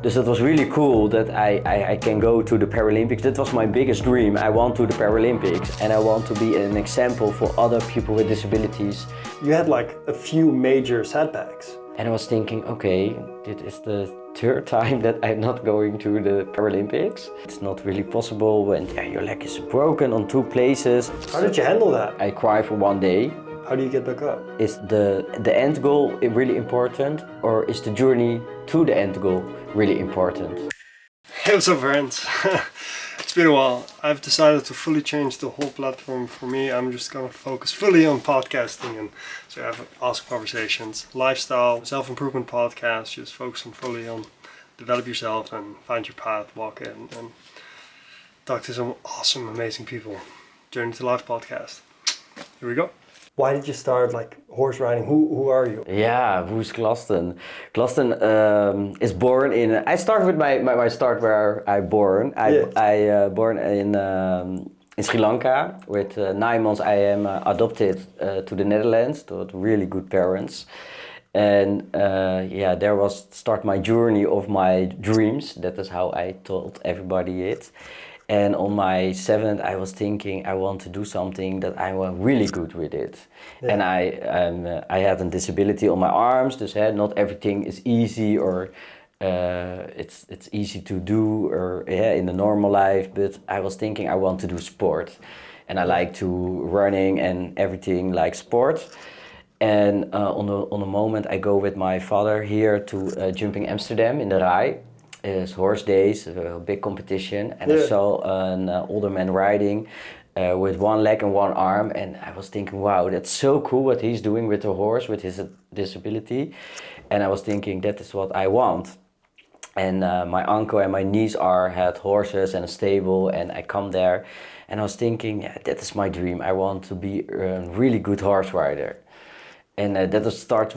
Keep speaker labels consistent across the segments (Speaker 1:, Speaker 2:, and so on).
Speaker 1: Dus that was really cool that I can go to the Paralympics. That was my biggest dream. I want to the Paralympics and I want to be an example for other people with disabilities.
Speaker 2: You had like a few major setbacks.
Speaker 1: And I was thinking, okay, this is the third time that I'm not going to the Paralympics. It's not really possible when your leg is broken on 2 places.
Speaker 2: How did you handle that?
Speaker 1: I cry for 1 day.
Speaker 2: How do you get back up?
Speaker 1: Is the end goal really important, or is the journey to the end goal really important?
Speaker 2: Hey, what's up, friends? It's been a while. I've decided to fully change the whole platform for me. I'm just gonna focus fully on podcasting, and so I have awesome conversations, lifestyle, self-improvement podcasts, just focusing fully on develop yourself and find your path, walk in, and talk to some awesome, amazing people. Journey to Life podcast. Here we go. Why did you start like horse riding? Who are you?
Speaker 1: Yeah, who's Glasten? Glasten is born in. I start with my start where I born. I born in Sri Lanka. With 9 months, I am adopted to the Netherlands to really good parents, and there was start my journey of my dreams. That is how I told everybody it. And on my 7th, I was thinking I want to do something that I was really good with it. Yeah. And I had a disability on my arms, dus not everything is easy or it's easy to do or in the normal life. But I was thinking I want to do sport, and I like to running and everything like sport. And on a moment, I go with my father here to Jumping Amsterdam in the Rai. It's horse days, a big competition, and I saw an older man riding with 1 leg and 1 arm, and I was thinking, wow, that's so cool what he's doing with the horse, with his disability, and I was thinking that is what I want. And my uncle and my niece had horses and a stable, and I come there, and I was thinking, that is my dream. I want to be a really good horse rider. And that was start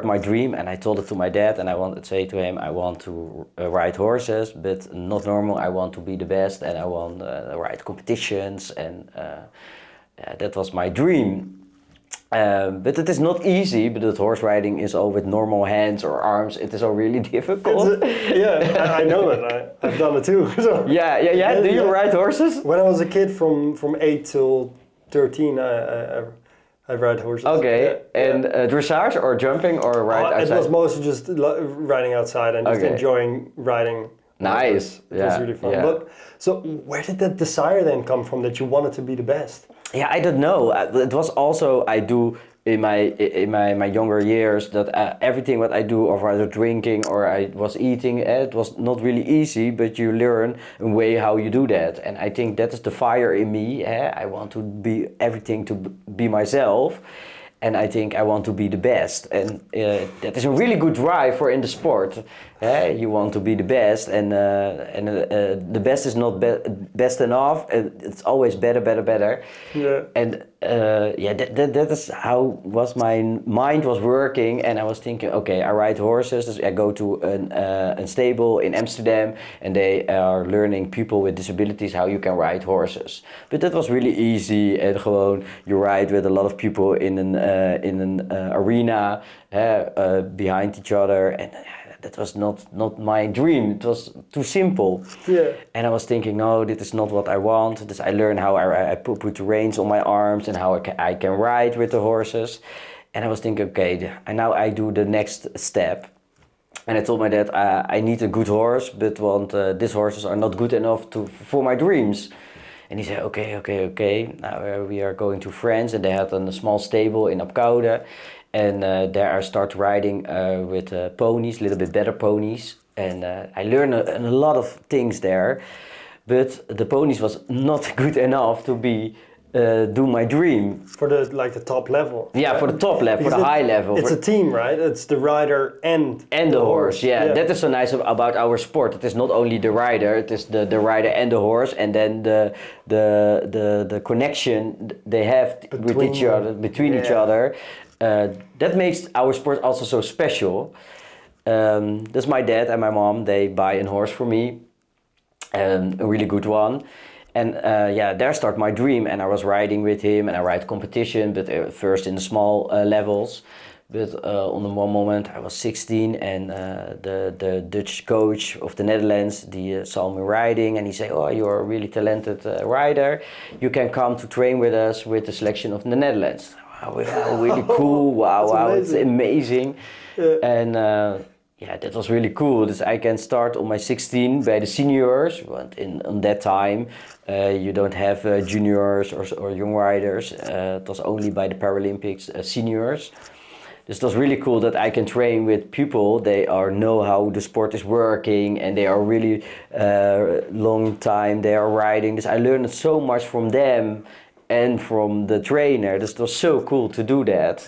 Speaker 1: my dream, and I told it to my dad, and I wanted to say to him, I want to ride horses, but not normal. I want to be the best, and I want to ride competitions, and that was my dream. But it is not easy, because horse riding is all with normal hands or arms. It is all really difficult.
Speaker 2: I know it. I've done it too. So.
Speaker 1: Yeah. Do you ride horses?
Speaker 2: When I was a kid, from 8 till 13, I ride horses.
Speaker 1: Okay, and dressage or jumping or ride outside?
Speaker 2: It was mostly just riding outside and just enjoying riding.
Speaker 1: Nice.
Speaker 2: It was really fun. Yeah. But so where did that desire then come from that you wanted to be the best?
Speaker 1: Yeah, I don't know. It was also I do in my younger years that everything what I do, or either drinking or I was eating, it was not really easy, but you learn a way how you do that. And I think that is the fire in me. I want to be everything to be myself. And I think I want to be the best, and that is a really good drive for in the sport. You want to be the best, and the best is not best enough. It's always better. Yeah. And that is how was my mind was working, and I was thinking, okay, I ride horses. I go to a stable in Amsterdam, and they are learning people with disabilities how you can ride horses. But that was really easy, and gewoon you ride with a lot of people in an arena behind each other, and that was not my dream. It was too simple. Yeah. And I was thinking, no, this is not what I want. I learned how I put the reins on my arms and how I can ride with the horses. And I was thinking, okay, and now I do the next step. And I told my dad, I need a good horse, but these horses are not good enough for my dreams. And he said, okay. Now we are going to France, and they had a small stable in Apkoude. And there I start riding with ponies, a little bit better ponies. And I learned a lot of things there. But the ponies was not good enough to do my dream.
Speaker 2: For the top level.
Speaker 1: Yeah, for the top level, for the high level.
Speaker 2: It's a team, right? It's the rider and
Speaker 1: the horse. Yeah, that is so nice about our sport. It is not only the rider, it is the rider and the horse, and then the connection they have between each other. That makes our sport also so special. That's my dad and my mom. They buy a horse for me, a really good one. And there start my dream, and I was riding with him, and I ride competition, but first in the small levels. But on the one moment I was 16 and the Dutch coach of the Netherlands, he saw me riding and he said, oh, you're a really talented rider. You can come to train with us with the selection of the Netherlands. Wow, really cool. Wow, it's amazing. Yeah. And yeah, that was really cool. Dus I can start on my 16 by the seniors. Want on that time, you don't have juniors or young riders. It was only by the Paralympics seniors. Dus it was really cool that I can train with people. They know how the sport is working and they are really long time they are riding. Dus I learned so much from them and from the trainer. Dus it was so cool to do that.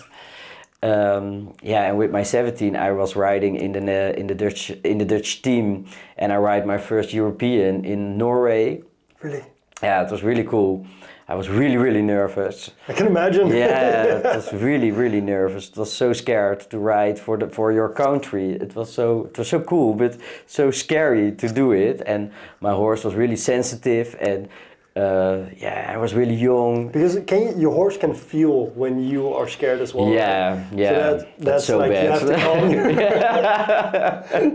Speaker 1: Yeah, and with my 17, I was riding in the Dutch team, and I ride my first European in Norway.
Speaker 2: Really?
Speaker 1: Yeah, it was really cool. I was really nervous.
Speaker 2: I can imagine.
Speaker 1: Yeah, it was really nervous. It was so scared to ride for your country. It was so cool, but so scary to do it. And my horse was really sensitive and. Yeah, I was really young.
Speaker 2: Because your horse can feel when you are scared as well.
Speaker 1: Yeah, right? Yeah.
Speaker 2: So that's so like bad. You have to calm.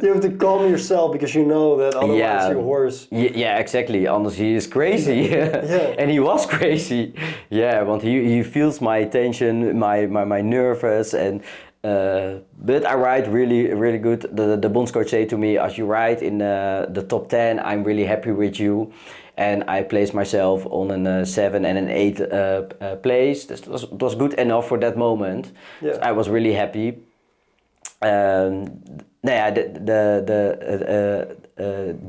Speaker 2: You have to calm yourself because you know that otherwise your horse.
Speaker 1: Yeah, exactly. Anders he is crazy. Yeah. And he was crazy. Yeah, want he feels my tension, my nervous and. But I ride really good. The bondscoach say to me, as you ride in the top 10, I'm really happy with you. And I placed myself on a 7 and an 8 place. This was good enough for that moment. Yeah. So I was really happy. The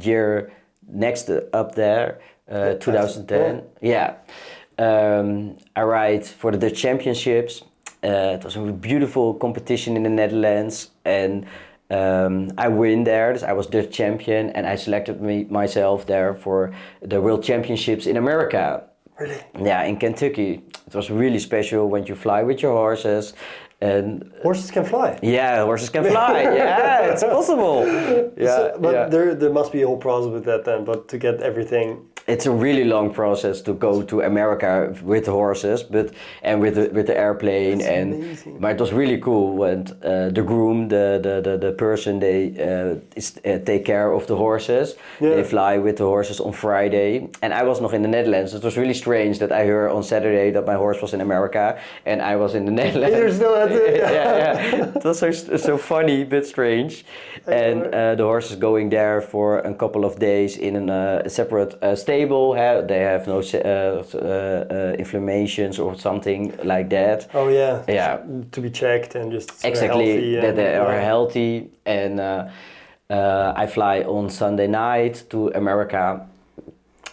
Speaker 1: year next up there, 2010. Yeah. I ride for the Dutch Championships. It was a beautiful competition in the Netherlands and I win there. So I was Dutch champion and I selected myself there for the World Championships in America.
Speaker 2: Really?
Speaker 1: Yeah, in Kentucky. It was really special when you fly with your horses. And
Speaker 2: horses can fly?
Speaker 1: Yeah, horses can fly. Yeah, it's possible. Yeah,
Speaker 2: but there must be a whole process with that then, but to get everything...
Speaker 1: It's a really long process to go to America with the horses, and with the airplane.
Speaker 2: That's amazing.
Speaker 1: But it was really cool. And the groom, the person, they take care of the horses. Yeah. They fly with the horses on Friday, and I was nog in the Netherlands. It was really strange that I heard on Saturday that my horse was in America and I was in the Netherlands.
Speaker 2: You're still at it.
Speaker 1: Yeah. It was so funny, but strange. And the horse is going there for a couple of days in a separate stable. They have no inflammations or something like that.
Speaker 2: Oh yeah.
Speaker 1: Yeah.
Speaker 2: To be checked and just
Speaker 1: exactly that they are healthy. And I fly on Sunday night to America.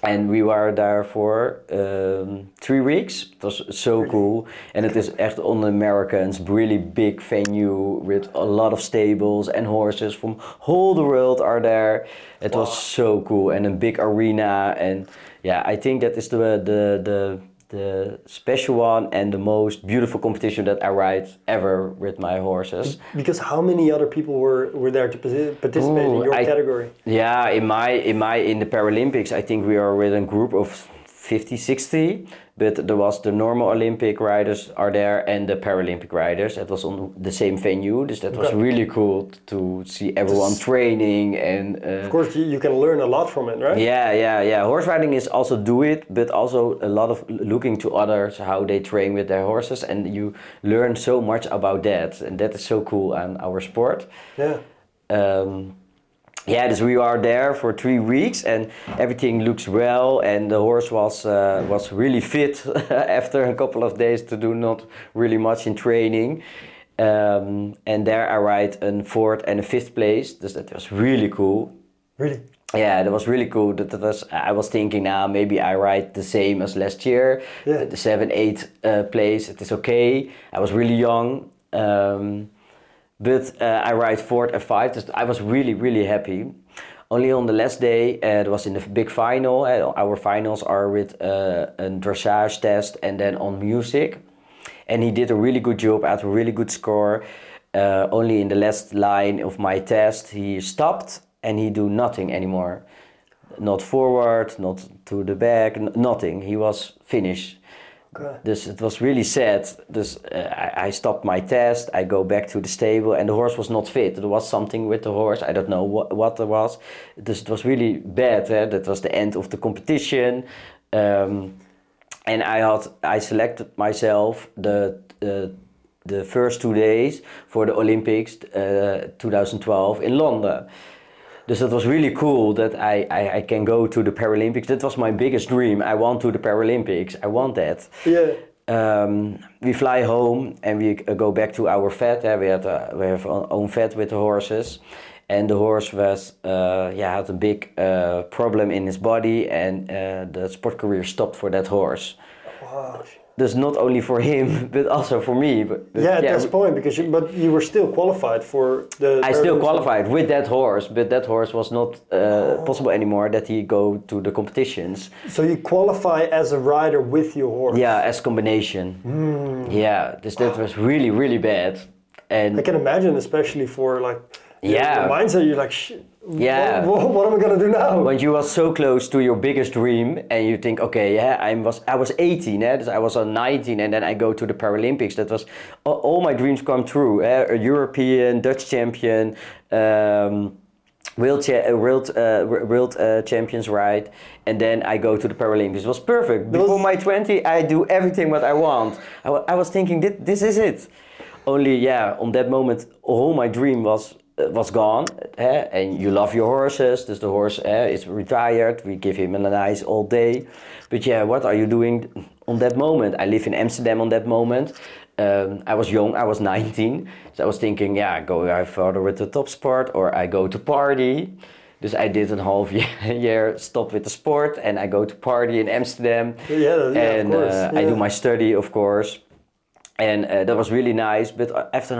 Speaker 1: And we were there for 3 weeks. It was so cool. And it is echt on the Americans, really big venue with a lot of stables and horses from all the world are there. It was so cool and a big arena. And yeah, I think that is the special one and the most beautiful competition that I ride ever with my horses.
Speaker 2: Because how many other people were there to participate in your category?
Speaker 1: Yeah, in the Paralympics, I think we are with a group of 50, 60, but there was the normal Olympic riders are there and the Paralympic riders. It was on the same venue, so that was really cool to see everyone training and.
Speaker 2: Of course, you can learn a lot from it, right?
Speaker 1: Yeah. Horse riding is also do it, but also a lot of looking to others how they train with their horses, and you learn so much about that, and that is so cool on our sport.
Speaker 2: Yeah.
Speaker 1: Yeah, so we are there for 3 weeks and everything looks well and the horse was really fit after a couple of days to do not really much in training. And there I ride a 4th and a 5th place, so that was really cool.
Speaker 2: Really?
Speaker 1: Yeah, that was really cool. I was thinking now maybe I ride the same as last year, the 7, 8 place, it is okay. I was really young. But I ride 4th and 5th. I was really happy. Only on the last day, it was in the big final. Our finals are with a dressage test and then on music. And he did a really good job, had a really good score. Only in the last line of my test, he stopped and he do nothing anymore. Not forward, not to the back, nothing. He was finished.
Speaker 2: Okay.
Speaker 1: Dus it was really sad. Dus I stopped my test. I go back to the stable, and the horse was not fit. There was something with the horse. I don't know what there was. Dus it was really bad. That was the end of the competition. And I selected myself the first 2 days for the Olympics 2012 in London. Dus that was really cool that I can go to the Paralympics. That was my biggest dream. I want to the Paralympics. I want that.
Speaker 2: Yeah.
Speaker 1: We fly home and we go back to our vet. We have our own vet with the horses. And the horse had a big problem in his body, and the sport career stopped for that horse.
Speaker 2: Wow.
Speaker 1: Dus not only for him, but also for me. But
Speaker 2: at that point, but you were still qualified for the...
Speaker 1: I still qualified with that horse, but that horse was not possible anymore that he go to the competitions.
Speaker 2: So you qualify as a rider with your horse?
Speaker 1: Yeah, as combination. Yeah, that was really, really bad. And
Speaker 2: I can imagine, especially for like...
Speaker 1: Yeah.
Speaker 2: The mindset, you're like, shit,
Speaker 1: yeah.
Speaker 2: What am I gonna do now?
Speaker 1: When you was so close to your biggest dream, and you think, okay, I was 18, so I was on 19, and then I go to the Paralympics. That was all my dreams come true. A European, Dutch champion, world champions, right? And then I go to the Paralympics. It was perfect. Before my 20, I do everything what I want. I was thinking, this is it. Only, on that moment, all my dream was gone, and you love your horses. Dus the horse is retired. We give him a nice all day. But what are you doing on that moment? I live in Amsterdam on that moment. I was young. I was 19. So I was thinking, go further with the top sport, or I go to party. Dus I did a half year stop with the sport, and I go to party in Amsterdam.
Speaker 2: And of course.
Speaker 1: I do my study, of course. And that was really nice. But after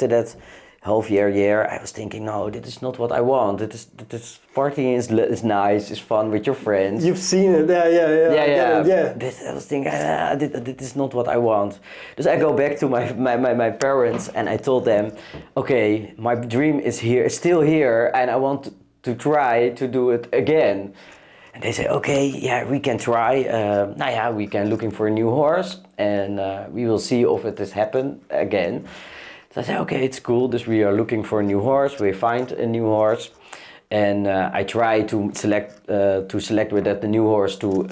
Speaker 1: that half year, I was thinking, no, this is not what I want. This partying is nice, it's fun with your friends.
Speaker 2: You've seen it, yeah.
Speaker 1: But I was thinking, this is not what I want. So I go back to my parents, and I told them, okay, my dream is still here, and I want to try to do it again. And they say, okay, we can try. We can looking for a new horse, and we will see if it has happened again. So I said, okay, it's cool. Dus we are looking for a new horse. We find a new horse, and I try to select with that the new horse to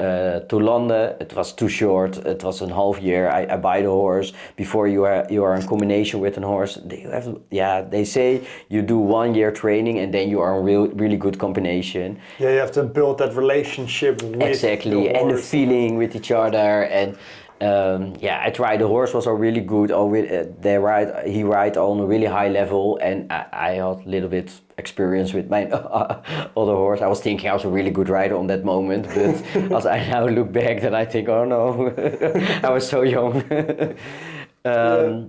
Speaker 1: London. It was too short. It was a half year. I buy the horse before you are in combination with a horse. They say you do 1 year training, and then you are in really good combination.
Speaker 2: Yeah, you have to build that relationship with
Speaker 1: exactly,
Speaker 2: the horse.
Speaker 1: and the feeling with each other. And I tried. The horse was all really good. He ride on a really high level, and I had a little bit experience with my other horse. I was thinking I was a really good rider on that moment, but as I now look back, then I think, oh no, I was so young.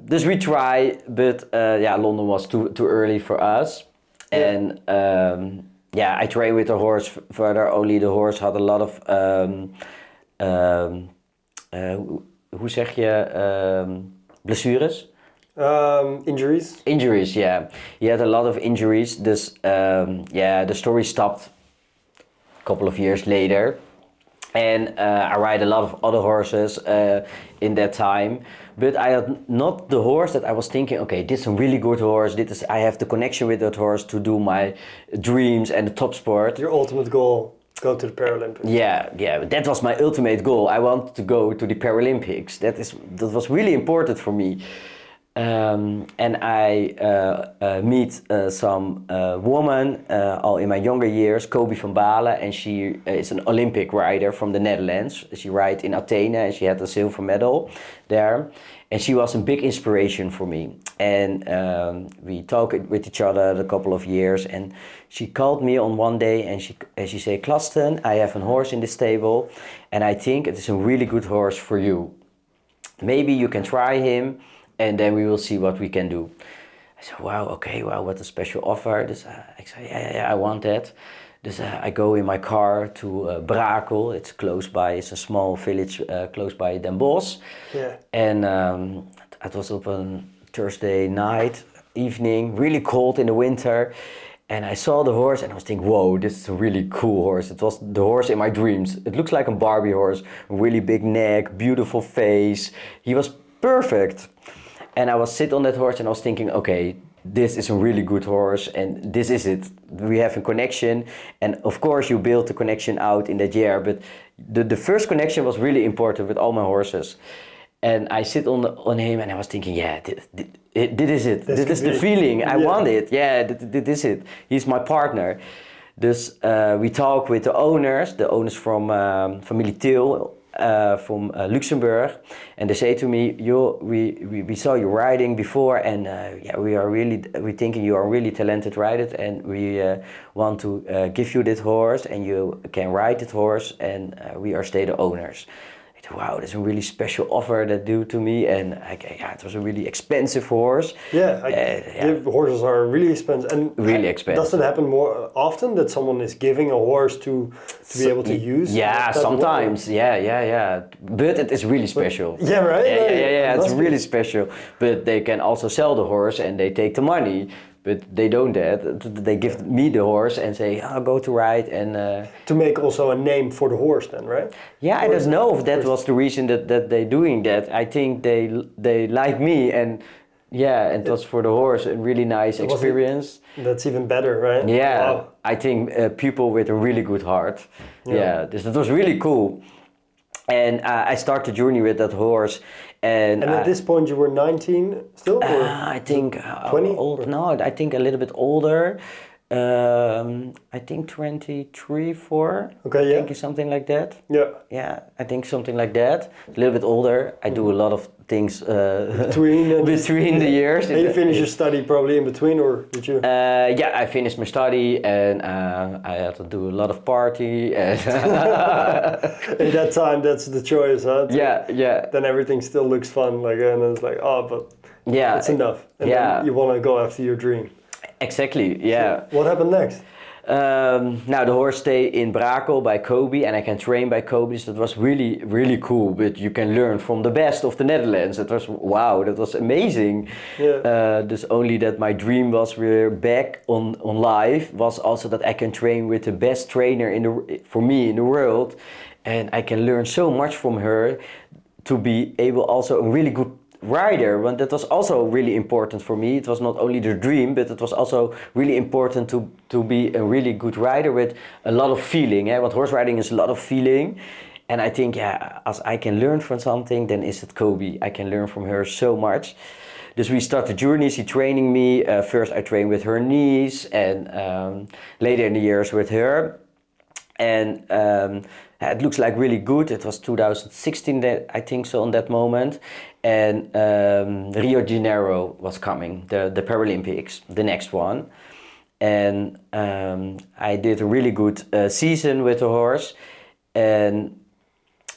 Speaker 1: Dus we try, but London was too early for us, and I trained with the horse further. Only the horse had a lot of hoe zeg je, blessures?
Speaker 2: Injuries?
Speaker 1: Injuries, yeah. He had a lot of injuries. Dus, the story stopped a couple of years later. And I ride a lot of other horses in that time. But I had not the horse that I was thinking, okay, this is a really good horse. I have the connection with that horse to do my dreams and the top sport.
Speaker 2: Your ultimate goal. Go to the Paralympics.
Speaker 1: Yeah, that was my ultimate goal. I wanted to go to the Paralympics. That was really important for me. And I meet some woman all in my younger years, Kobe van Balen, and she is an Olympic rider from the Netherlands. She rides in Athene, and she had a silver medal there. And she was a big inspiration for me. And we talked with each other a couple of years, and she called me on one day, and she said, Glasten, I have a horse in the stable, and I think it is a really good horse for you. Maybe you can try him, and then we will see what we can do. I said, wow, what a special offer. Dus I said, I want that. Dus I go in my car to Brakel. It's close by. It's a small village close by Den Bosch.
Speaker 2: Yeah.
Speaker 1: And it was up on Thursday night, evening, really cold in the winter. And I saw the horse and I was thinking, whoa, this is a really cool horse. It was the horse in my dreams. It looks like a Barbie horse, really big neck, beautiful face. He was perfect. And I was sitting on that horse and I was thinking, okay, this is a really good horse and this is it. We have a connection. And of course you build the connection out in that year, but the first connection was really important with all my horses. And I sit on him and I was thinking, yeah, this is it. This is the feeling. I want it. Yeah, this is it. He's my partner. Dus we talk with the owners from Familie Til from Luxembourg. And they say to me, we saw you riding before and we're thinking you are really talented rider and we want to give you this horse and you can ride this horse and we are stay the owners. Wow, that's a really special offer that do to me, and it was a really expensive horse.
Speaker 2: The horses are really expensive, and
Speaker 1: really expensive.
Speaker 2: Does it happen more often that someone is giving a horse to be able to use?
Speaker 1: Yeah, sometimes. Yeah. But it is really special.
Speaker 2: Yeah, right.
Speaker 1: Yeah. It's really special. But they can also sell the horse and they take the money. But they don't that. They give me the horse and say, go to ride and...
Speaker 2: To make also a name for the horse then, right?
Speaker 1: Yeah, I don't know if that was the reason that they doing that. I think they like me and it was for the horse a really nice experience.
Speaker 2: That's even better, right?
Speaker 1: Yeah,
Speaker 2: wow.
Speaker 1: I think people with a really good heart. Yeah, this was really cool. And I started the journey with that horse. And
Speaker 2: at this point you were 19 still? Or
Speaker 1: I think
Speaker 2: 20?
Speaker 1: Older. No, I think a little bit older. I think 23, 4.
Speaker 2: Okay, yeah.
Speaker 1: I think something like that.
Speaker 2: Yeah.
Speaker 1: Yeah, I think something like that. A little bit older. I do a lot of things
Speaker 2: between
Speaker 1: the years.
Speaker 2: And you finished your study probably in between, or did you?
Speaker 1: I finished my study and I had to do a lot of party. And
Speaker 2: in that time, that's the choice, huh?
Speaker 1: Yeah.
Speaker 2: Then everything still looks fun, and it's like, but it's enough. And then you want to go after your dream.
Speaker 1: Exactly, yeah.
Speaker 2: So what happened next?
Speaker 1: Now the horse stay in Brakel by Kobe and I can train by Kobe, so that was really, really cool. But you can learn from the best of the Netherlands. That was amazing.
Speaker 2: Yeah.
Speaker 1: Dus only that my dream was weer back on live was also that I can train with the best trainer for me in the world. And I can learn so much from her to be able also a really good rider, but that was also really important for me. It was not only the dream, but it was also really important to be a really good rider with a lot of feeling. Want horse riding is a lot of feeling. And I think, as I can learn from something, then is it Kobe. I can learn from her so much. Dus we start the journey, she training me. First I trained with her niece and later in the years with her. And it looks like really good. It was 2016, I think so, on that moment. And Rio de Janeiro was coming, the Paralympics, the next one. And I did a really good season with the horse. And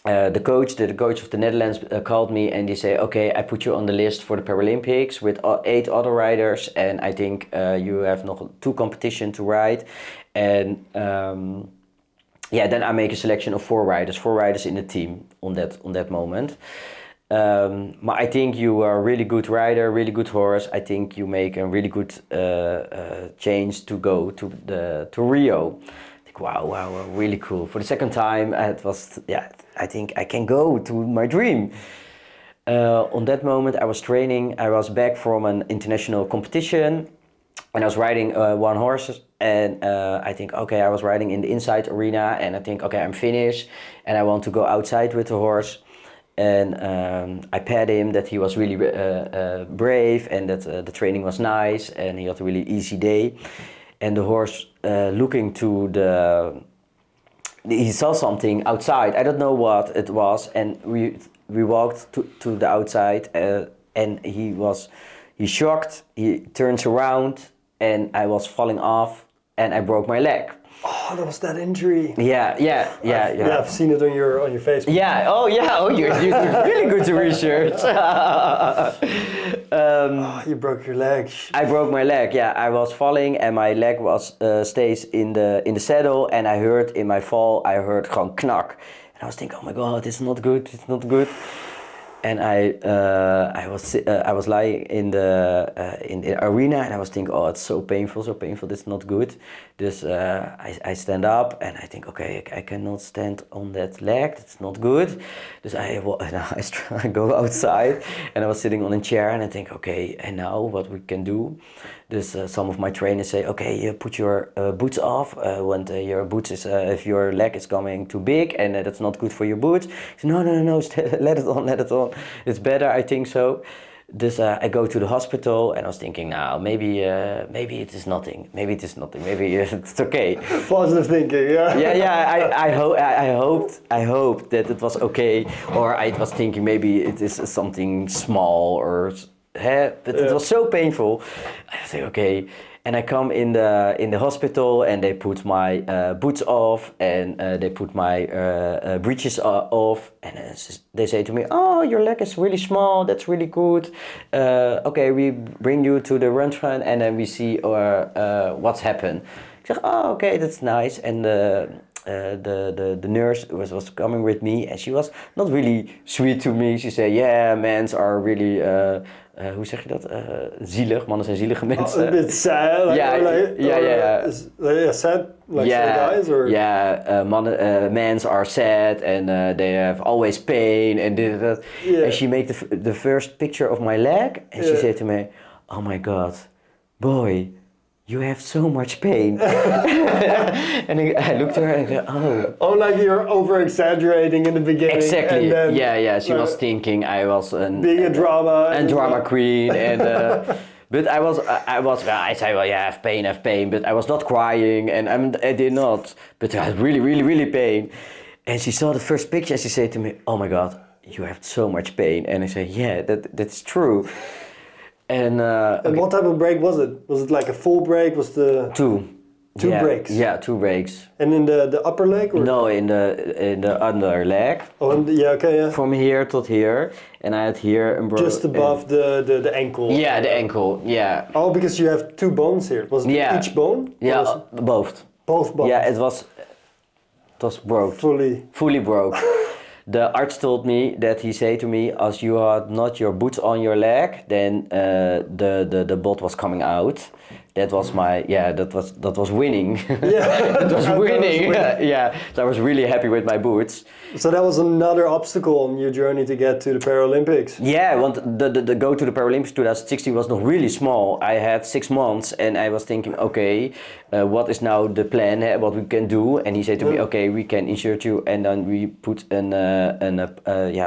Speaker 1: the coach of the Netherlands called me and they say, okay, I put you on the list for the Paralympics with 8 other riders. And I think you have nog 2 competitions to ride. And then I make a selection of 4 riders in the team on that moment. But I think you are a really good rider, really good horse. I think you make a really good change to go to Rio. I think, wow, really cool. For the second time, it was, I think I can go to my dream. On that moment, I was training. I was back from an international competition. And I was riding 1 horse, and I think, okay, I was riding in the inside arena, and I think, okay, I'm finished, and I want to go outside with the horse. And I pet him that he was really brave, and that the training was nice, and he had a really easy day. And the horse looking to he saw something outside. I don't know what it was, and we walked to the outside, and he shocked. He turns around. And I was falling off, and I broke my leg.
Speaker 2: Oh, that was that injury.
Speaker 1: Yeah.
Speaker 2: I've seen it on your Facebook.
Speaker 1: Yeah. Oh, you're really good to research.
Speaker 2: You broke your leg.
Speaker 1: I broke my leg. Yeah, I was falling, and my leg stays in the saddle, and I heard in my fall, I heard gewoon knak, and I was thinking, oh my god, it's not good. and I was lying in the arena, and I was thinking, oh, it's so painful, this is not good. Dus I stand up, and I think, okay, I cannot stand on that leg, that's not good. Dus I go outside, and I was sitting on a chair, and I think, okay, and now what we can do? Dus some of my trainers say, okay, put your boots off when your boots is, if your leg is coming too big, and that's not good for your boots. I say, no, let it on. It's better, I think so. Dus I go to the hospital, and I was thinking, now maybe it is nothing. Maybe it's okay.
Speaker 2: Positive thinking, yeah.
Speaker 1: I hoped that it was okay, or I was thinking maybe it is something small, or but it was so painful. I say okay, and I come in the hospital, and they put my boots off, and they put my breeches off, and they say to me, oh, your leg is really small, that's really good. Okay, we bring you to the röntgen, and then we see what's happened. I say, oh, okay, that's nice. And the nurse was coming with me, and she was not really sweet to me. She said, yeah, men are really, hoe zeg je dat? Zielig, mannen zijn zielige mensen.
Speaker 2: A bit sad, sad, like some guys, or?
Speaker 1: Men are sad, and they have always pain, and that. Yeah. And she made the first picture of my leg, and she said to me, oh my God, boy, you have so much pain. And I looked at her and I said, oh.
Speaker 2: Oh, like you're over-exaggerating in the beginning.
Speaker 1: Exactly,
Speaker 2: and then,
Speaker 1: she was thinking I was
Speaker 2: being a drama
Speaker 1: queen. And, but I said, well, yeah, I have pain, but I was not crying, and I did not. But I had really, really, really pain. And she saw the first picture, and she said to me, oh my God, you have so much pain. And I said, yeah, that's true. And
Speaker 2: what type of break was it? Was it like a full break? Was the
Speaker 1: two
Speaker 2: breaks?
Speaker 1: Yeah, 2 breaks.
Speaker 2: And in the upper leg? Or?
Speaker 1: No, in the under leg.
Speaker 2: Oh, yeah.
Speaker 1: From here to here, and I had here
Speaker 2: just above the ankle.
Speaker 1: Yeah, the ankle. Yeah.
Speaker 2: Oh, because you have 2 bones here. Was it each bone?
Speaker 1: Yeah, both.
Speaker 2: Both bones.
Speaker 1: Yeah, it was broke. Fully broke. The arts told me that he said to me, as you had not your boots on your leg, then the bolt was coming out. That was that was winning.
Speaker 2: Yeah,
Speaker 1: it was winning. Yeah, so I was really happy with my boots.
Speaker 2: So that was another obstacle on your journey to get to the Paralympics.
Speaker 1: Yeah, I want the go to the Paralympics 2016 was not really small. I had 6 months, and I was thinking, okay, what is now the plan? What we can do? And he said to me, okay, we can insert you, and then we put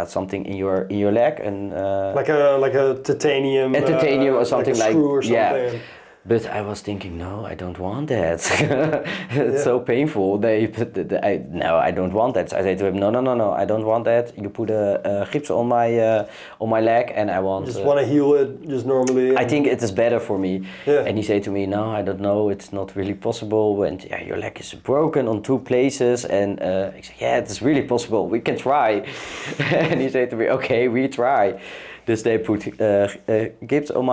Speaker 1: something in your leg, and
Speaker 2: like a titanium.
Speaker 1: A titanium or something
Speaker 2: like a screw or something.
Speaker 1: Yeah. But I was thinking, no, I don't want that. It's so painful. No, I don't want that. So I said to him, no, I don't want that. You put a gips on my leg, and I want.
Speaker 2: Just want to heal it, just normally.
Speaker 1: I think it is better for me.
Speaker 2: Yeah.
Speaker 1: And he said to me, no, I don't know. It's not really possible. And your leg is broken on 2 places. And I said, yeah, it is really possible. We can try. And he said to me, okay, we try. Dus they put gips on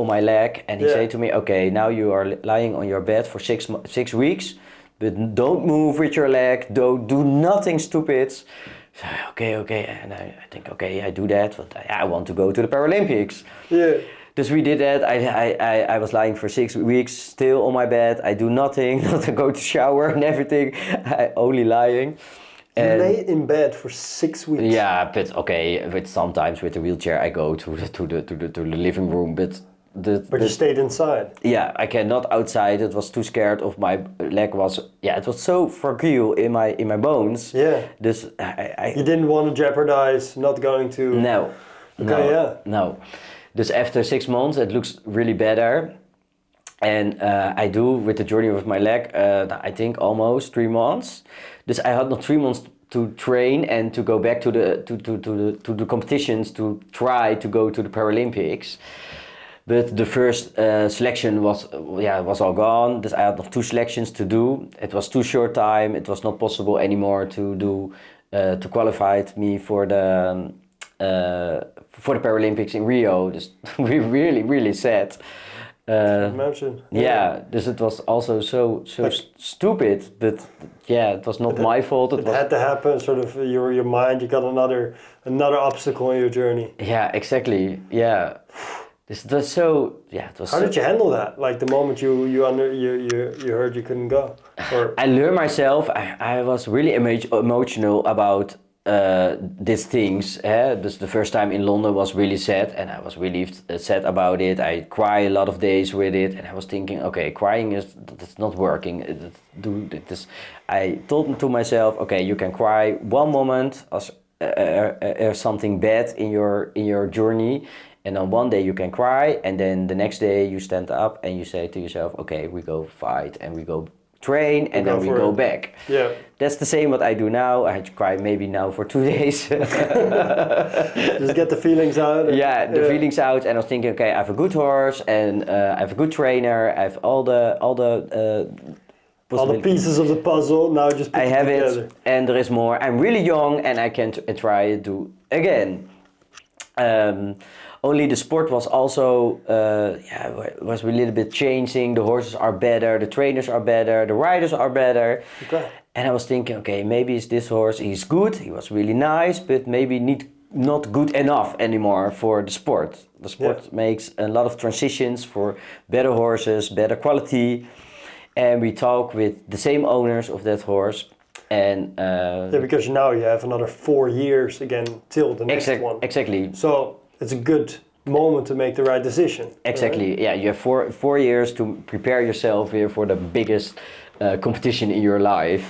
Speaker 1: my leg, and he said to me, okay, now you are lying on your bed for 6 weeks, but don't move with your leg, don't do nothing stupid. So, okay, and I think, okay, I do that, but I want to go to the Paralympics.
Speaker 2: Yeah.
Speaker 1: Dus we did that. I was lying for 6 weeks, still on my bed. I do nothing, not to go to shower and everything. I only lying.
Speaker 2: You lay in bed for 6 weeks.
Speaker 1: Yeah, but okay. But sometimes with the wheelchair, I go to the living room. But
Speaker 2: you stayed inside.
Speaker 1: Yeah, I cannot outside. It was too scared of my leg. It was so fragile in my bones.
Speaker 2: Yeah.
Speaker 1: Dus
Speaker 2: you didn't want to jeopardize not going to.
Speaker 1: No.
Speaker 2: Okay.
Speaker 1: No. No. Dus after 6 months, it looks really better. And I do with the journey with my leg, I think almost 3 months. Dus I had not 3 months to train and to go back to the competitions to try to go to the Paralympics. But the first selection was all gone. Dus I had nog 2 selections to do. It was too short time. It was not possible anymore to do to qualify me for the Paralympics in Rio. Dus we really sad.
Speaker 2: Imagine.
Speaker 1: Yeah, dus it was also so
Speaker 2: Like,
Speaker 1: stupid, but yeah, it was not my fault.
Speaker 2: it had to happen. Sort of your mind. You got another obstacle in your journey.
Speaker 1: Yeah, exactly. Yeah, this was so. Yeah, it was.
Speaker 2: How did you handle that? Like the moment you heard you couldn't go. Or
Speaker 1: I learned myself. I was really emotional about these things. This the first time in London was really sad, and I was really sad about it. I cry a lot of days with it, and I was thinking, okay, crying that's not working. I told to myself, okay, you can cry one moment as something bad in your journey. And on one day you can cry, and then the next day you stand up and you say to yourself, okay, we go fight and we go train, and then we go back.
Speaker 2: Yeah.
Speaker 1: That's the same what I do now. I cry maybe now for 2 days.
Speaker 2: Just get the feelings out.
Speaker 1: Yeah, the feelings out, and I was thinking, okay, I have a good horse, and I have a good trainer. I have all the
Speaker 2: pieces of the puzzle. Now just put
Speaker 1: I have
Speaker 2: together.
Speaker 1: it, and there is more. I'm really young, and I can try to do again. Only the sport was also was a little bit changing. The horses are better, the trainers are better, the riders are better.
Speaker 2: Okay.
Speaker 1: And I was thinking, okay, maybe it's this horse. He's good. He was really nice, but maybe not good enough anymore for the sport. The sport makes a lot of transitions for better horses, better quality. And we talk with the same owners of that horse. And
Speaker 2: because now you have another 4 years again till the next one.
Speaker 1: Exactly.
Speaker 2: So it's a good moment to make the right decision.
Speaker 1: Exactly.
Speaker 2: Right?
Speaker 1: Yeah, you have four years to prepare yourself here for the biggest competition in your life.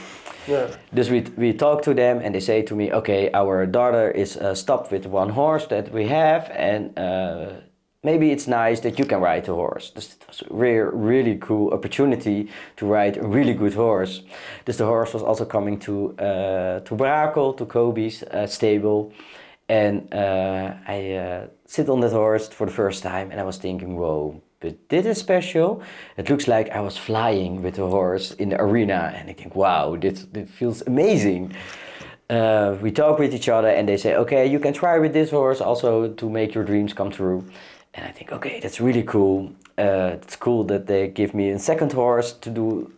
Speaker 2: Yeah.
Speaker 1: Dus we talk to them, and they say to me, okay, our daughter is stopped with one horse that we have, and maybe it's nice that you can ride the horse. This was a really cool opportunity to ride a really good horse. Dus the horse was also coming to Brakel, to Kobe's stable. And I sit on that horse for the first time, and I was thinking, whoa, but this is special. It looks like I was flying with the horse in the arena, and I think, wow, this feels amazing. We talk with each other, and they say, okay, you can try with this horse also to make your dreams come true. And I think, okay, that's really cool. It's cool that they give me a second horse to do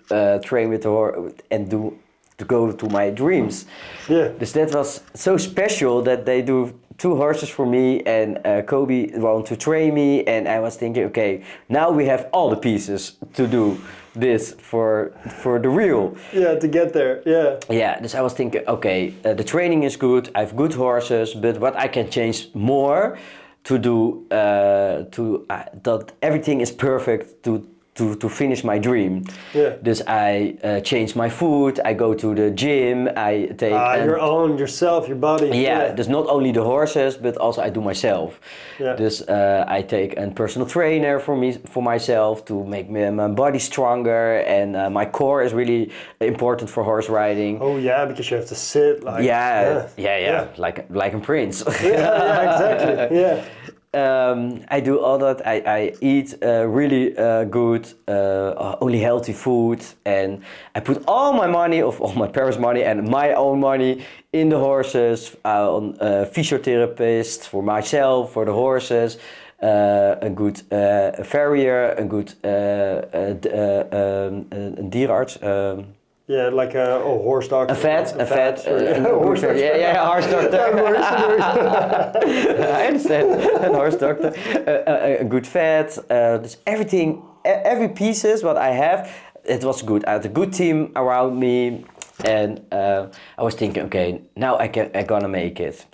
Speaker 1: train with the horse and to go to my dreams.
Speaker 2: Yeah.
Speaker 1: Dus that was so special that they do 2 horses for me, and Kobe wanted to train me, and I was thinking, okay, now we have all the pieces to do this for the real.
Speaker 2: Yeah, to get there. Yeah.
Speaker 1: Yeah, dus I was thinking, okay, the training is good, I have good horses, but what I can change more to do that everything is perfect to finish my dream.
Speaker 2: Yeah.
Speaker 1: Dus I change my food, I go to the gym, I take...
Speaker 2: your own, yourself, your body.
Speaker 1: Yeah, dus not only the horses, but also I do myself.
Speaker 2: Yeah.
Speaker 1: Dus I take a personal trainer for myself to make my body stronger, and my core is really important for horse riding.
Speaker 2: Oh yeah, because you have to sit like...
Speaker 1: Yeah. Like a prince.
Speaker 2: Yeah, exactly. Yeah.
Speaker 1: I do all that. I eat really good, only healthy food, and I put all my money, of all my parents' money and my own money, in the horses, on physiotherapists for myself, for the horses, a good farrier, a good dierenarts.
Speaker 2: Yeah, like a horse doctor.
Speaker 1: A vet.
Speaker 2: Horse doctor.
Speaker 1: Yeah, horse doctor. I understand. A horse doctor. A good vet. Dus everything, every pieces what I have, it was good. I had a good team around me, and I was thinking, okay, now I'm gonna make it.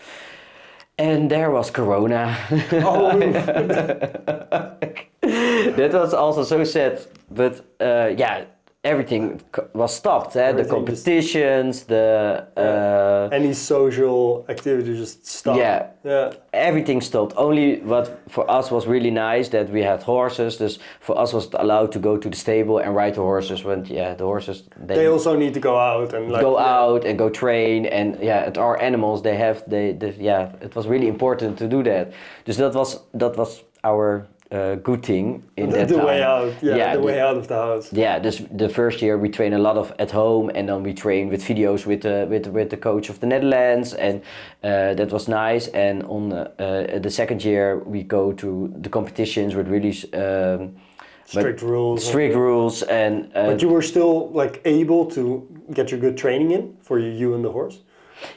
Speaker 1: And there was Corona.
Speaker 2: Oh.
Speaker 1: That was also so sad, but yeah. Everything was stopped. The competitions,
Speaker 2: any social activity just stopped.
Speaker 1: Yeah, everything stopped. Only what for us was really nice that we had horses. Dus for us was allowed to go to the stable and ride the horses. When the horses
Speaker 2: they also need to go out and
Speaker 1: out and go train. And at our animals they have it was really important to do that. Dus that was our good thing in that time.
Speaker 2: Way out, the way out of the house.
Speaker 1: Yeah, this the first year we train a lot of at home, and then we train with videos with the coach of the Netherlands, and that was nice. And on the second year we go to the competitions with really
Speaker 2: strict rules.
Speaker 1: Strict rules and.
Speaker 2: But you were still like able to get your good training in for you and the horse.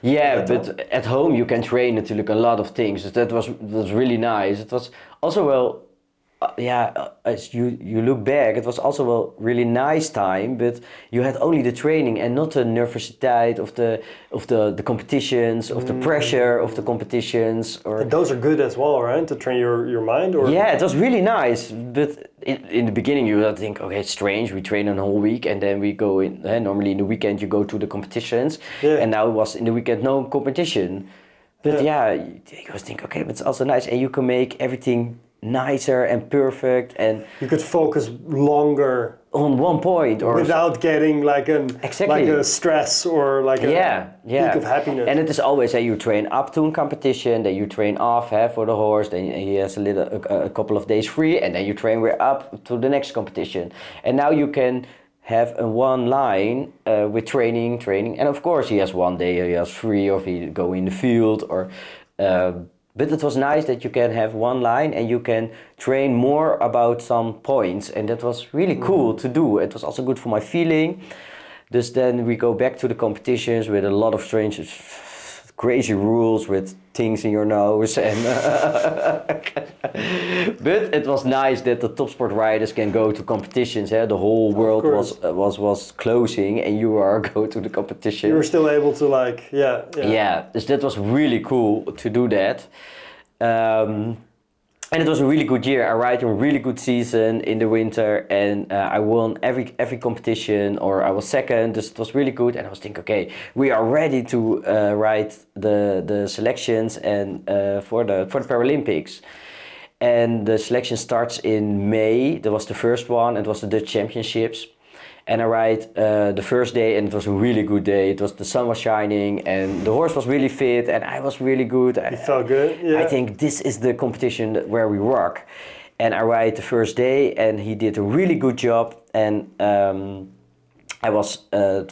Speaker 1: Yeah, but at home you can train it to look a lot of things. That was really nice. It was also as you look back, it was also a really nice time. But you had only the training and not the nervositeit of the competitions, of the pressure of the competitions.
Speaker 2: And those are good as well, right? To train your mind. Or
Speaker 1: yeah, it was really nice. But in the beginning you would think, okay, it's strange. We train a whole week and then we go in. Normally in the weekend you go to the competitions, and now it was in the weekend no competition. But you always think, okay, but it's also nice, and you can make everything nicer and perfect, and
Speaker 2: you could focus longer
Speaker 1: on one point or
Speaker 2: without getting like a stress or like a peak of happiness.
Speaker 1: And it is always that you train up to a competition, then you train off for the horse, then he has a couple of days free, and then you train up to the next competition. And now you can have a one line with training, and of course he has one day he has free, or he go in the field, or but it was nice that you can have one line and you can train more about some points, and that was really cool to do. It was also good for my feeling. Dus then we go back to the competitions with a lot of strange, crazy rules with things in your nose, and but it was nice that the top sport riders can go to competitions. The whole world was closing, and you are go to the competition.
Speaker 2: You were still able to
Speaker 1: so that was really cool to do that. And it was a really good year. I ride a really good season in the winter, and I won every competition, or I was second. This was really good, and I was thinking, okay, we are ready to ride the selections and for the Paralympics. And the selection starts in May. That was the first one. It was the Dutch Championships. And I ride the first day, and it was a really good day. The sun was shining, and the horse was really fit, and I was really good.
Speaker 2: You felt good? Yeah.
Speaker 1: I think this is the competition where we work. And I ride the first day, and he did a really good job. And I was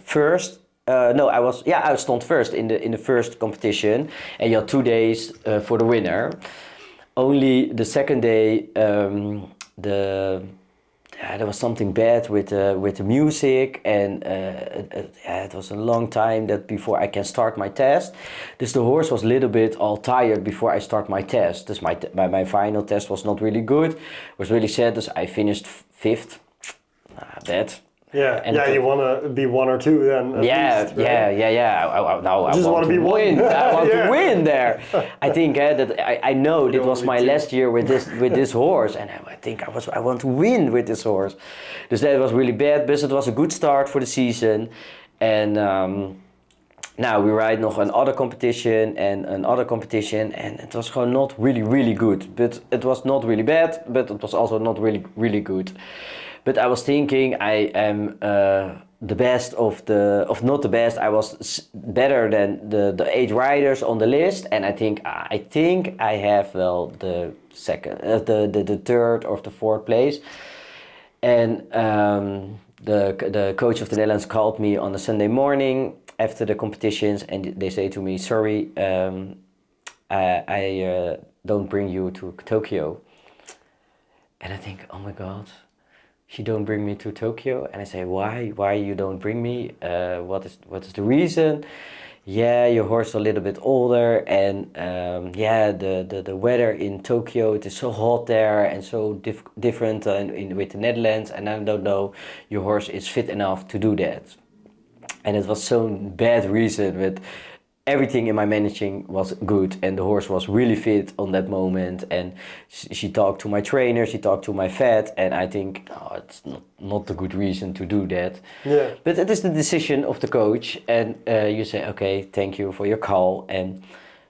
Speaker 1: first. I stand first in the first competition, and you had 2 days for the winner. Only the second day, there was something bad with the music, and it was a long time that before I can start my test. Dus the horse was a little bit all tired before I start my test. Dus my final test was not really good. Was really sad. Dus I finished 5th. Bad.
Speaker 2: Yeah, and you want to be 1 or 2 then.
Speaker 1: I just want to win. I want to win there. I think that I know it was my last year with this horse, and I think I want to win with this horse. Dus that was really bad, but it was a good start for the season. And now we ride nog another competition, and it was gewoon not really good. But it was not really bad, but it was also not really good. But I was thinking I am the best not the best. I was better than the 8 riders on the list, and I think I have the second, the third or the 4th place. And the coach of the Netherlands called me on a Sunday morning after the competitions, and they say to me, sorry, I don't bring you to Tokyo. And I think, oh my God. She don't bring me to Tokyo, and I say, why you don't bring me? What is the reason? Yeah, your horse is a little bit older, and the weather in Tokyo, it is so hot there and so different with the Netherlands, and I don't know your horse is fit enough to do that. And it was so bad reason, but everything in my managing was good, and the horse was really fit on that moment. And she talked to my trainer, she talked to my vet, and I think it's not a good reason to do that.
Speaker 2: Yeah.
Speaker 1: But it is the decision of the coach, and you say, okay, thank you for your call. And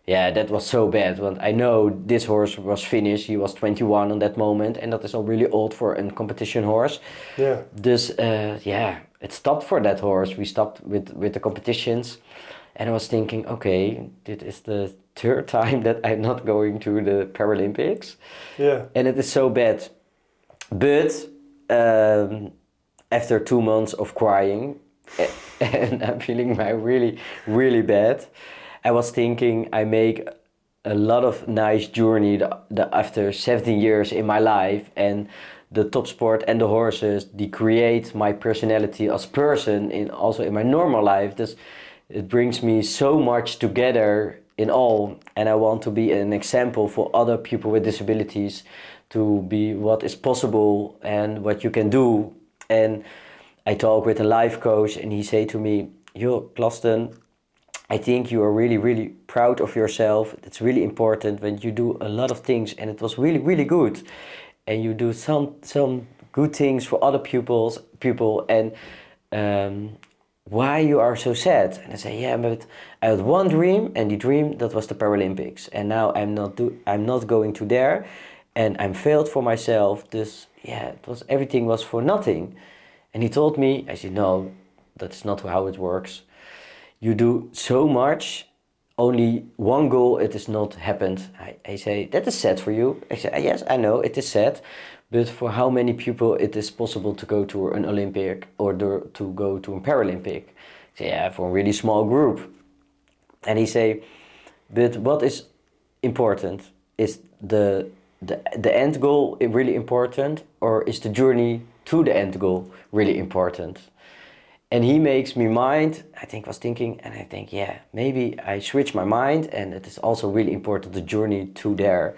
Speaker 1: that was so bad. When I know this horse was finished, he was 21 on that moment, and that is all really old for a competition horse.
Speaker 2: Yeah.
Speaker 1: Dus it stopped for that horse. We stopped with the competitions. And I was thinking, okay, this is the 3rd time that I'm not going to the Paralympics.
Speaker 2: Yeah.
Speaker 1: And it is so bad. But after 2 months of crying, and I'm feeling really, really bad, I was thinking I make a lot of nice journey after 17 years in my life. And the top sport and the horses, they create my personality as person also in my normal life. It brings me so much together in all, and I want to be an example for other people with disabilities to be what is possible and what you can do. And I talk with a life coach, and he say to me, "Yo, Glasten, I think you are really, really proud of yourself. It's really important when you do a lot of things, and it was really, really good. And you do some good things for other people, and why you are so sad?" And I say, "Yeah, but I had one dream, and the dream that was the Paralympics, and now I'm not going to there, and I'm failed for myself. Everything was for nothing." And he told me, I said, "No, that's not how it works. You do so much, only one goal, it is not happened." I say, "That is sad for you." I say, "Yes, I know it is sad, but for how many people it is possible to go to an Olympic or to go to a Paralympic?" I say, "Yeah, for a really small group." And he say, "But what is important? Is the end goal really important, or is the journey to the end goal really important?" And he makes me mind, was thinking, and I think, yeah, maybe I switch my mind, and it is also really important, the journey to there,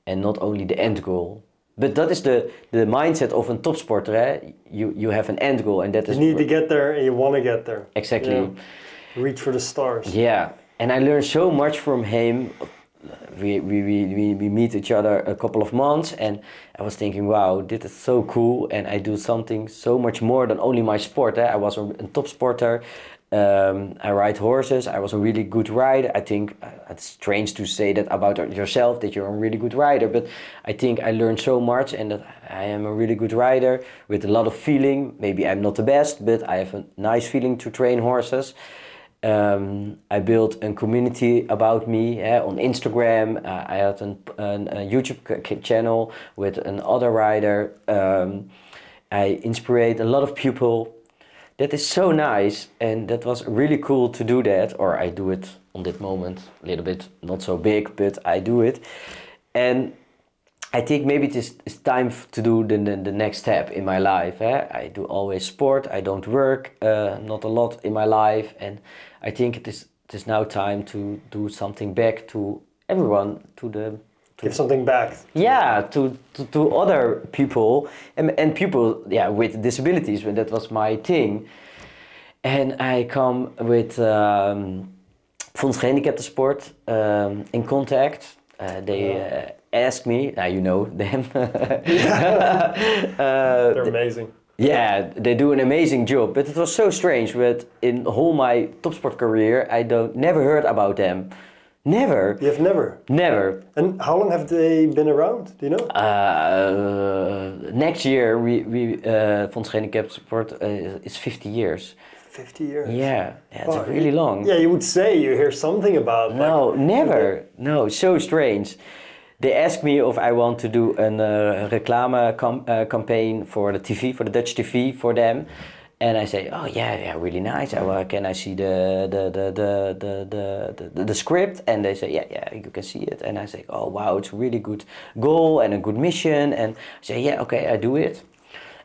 Speaker 1: and not only the end goal. But that is the mindset of a top sporter. Eh? You have an end goal, and that is...
Speaker 2: You need to get there, and you want to get there.
Speaker 1: Exactly.
Speaker 2: Yeah. Reach for the stars.
Speaker 1: Yeah, and I learned so much from him. We meet each other a couple of months, and I was thinking, wow, this is so cool, and I do something so much more than only my sport. I was a top sporter. I ride horses. I was a really good rider. I think it's strange to say that about yourself, that you're a really good rider, but I think I learned so much, and that I am a really good rider with a lot of feeling. Maybe I'm not the best, but I have a nice feeling to train horses. I built a community about me on Instagram. I had a YouTube channel with another rider. I inspired a lot of people. That is so nice, and that was really cool to do that. Or I do it on that moment, a little bit, not so big, but I do it. And I think maybe it's time to do the next step in my life. I do always sport. I don't work not a lot in my life, and I think it is now time to do something back to everyone,
Speaker 2: give something back.
Speaker 1: Yeah, to other people and people with disabilities. That was my thing, and I come with Fonds Gehandicapten Sport in contact. They ask me, now you know them.
Speaker 2: They're amazing.
Speaker 1: Yeah, they do an amazing job, but it was so strange that in all my top sport career, I never heard about them. Never.
Speaker 2: You have never?
Speaker 1: Never.
Speaker 2: And how long have they been around? Do you know?
Speaker 1: Next year, we Fonds Gehandicapten Sport is 50 years.
Speaker 2: 50 years?
Speaker 1: Yeah, it's really long.
Speaker 2: Yeah, you would say you hear something about...
Speaker 1: No, never. No, so strange. They asked me if I want to do a reclame campaign for the TV, for the Dutch TV, for them. And I say, oh yeah, really nice. Can I see the script? And they say, yeah, you can see it. And I say, oh wow, it's a really good goal and a good mission. And I say, yeah, okay, I do it.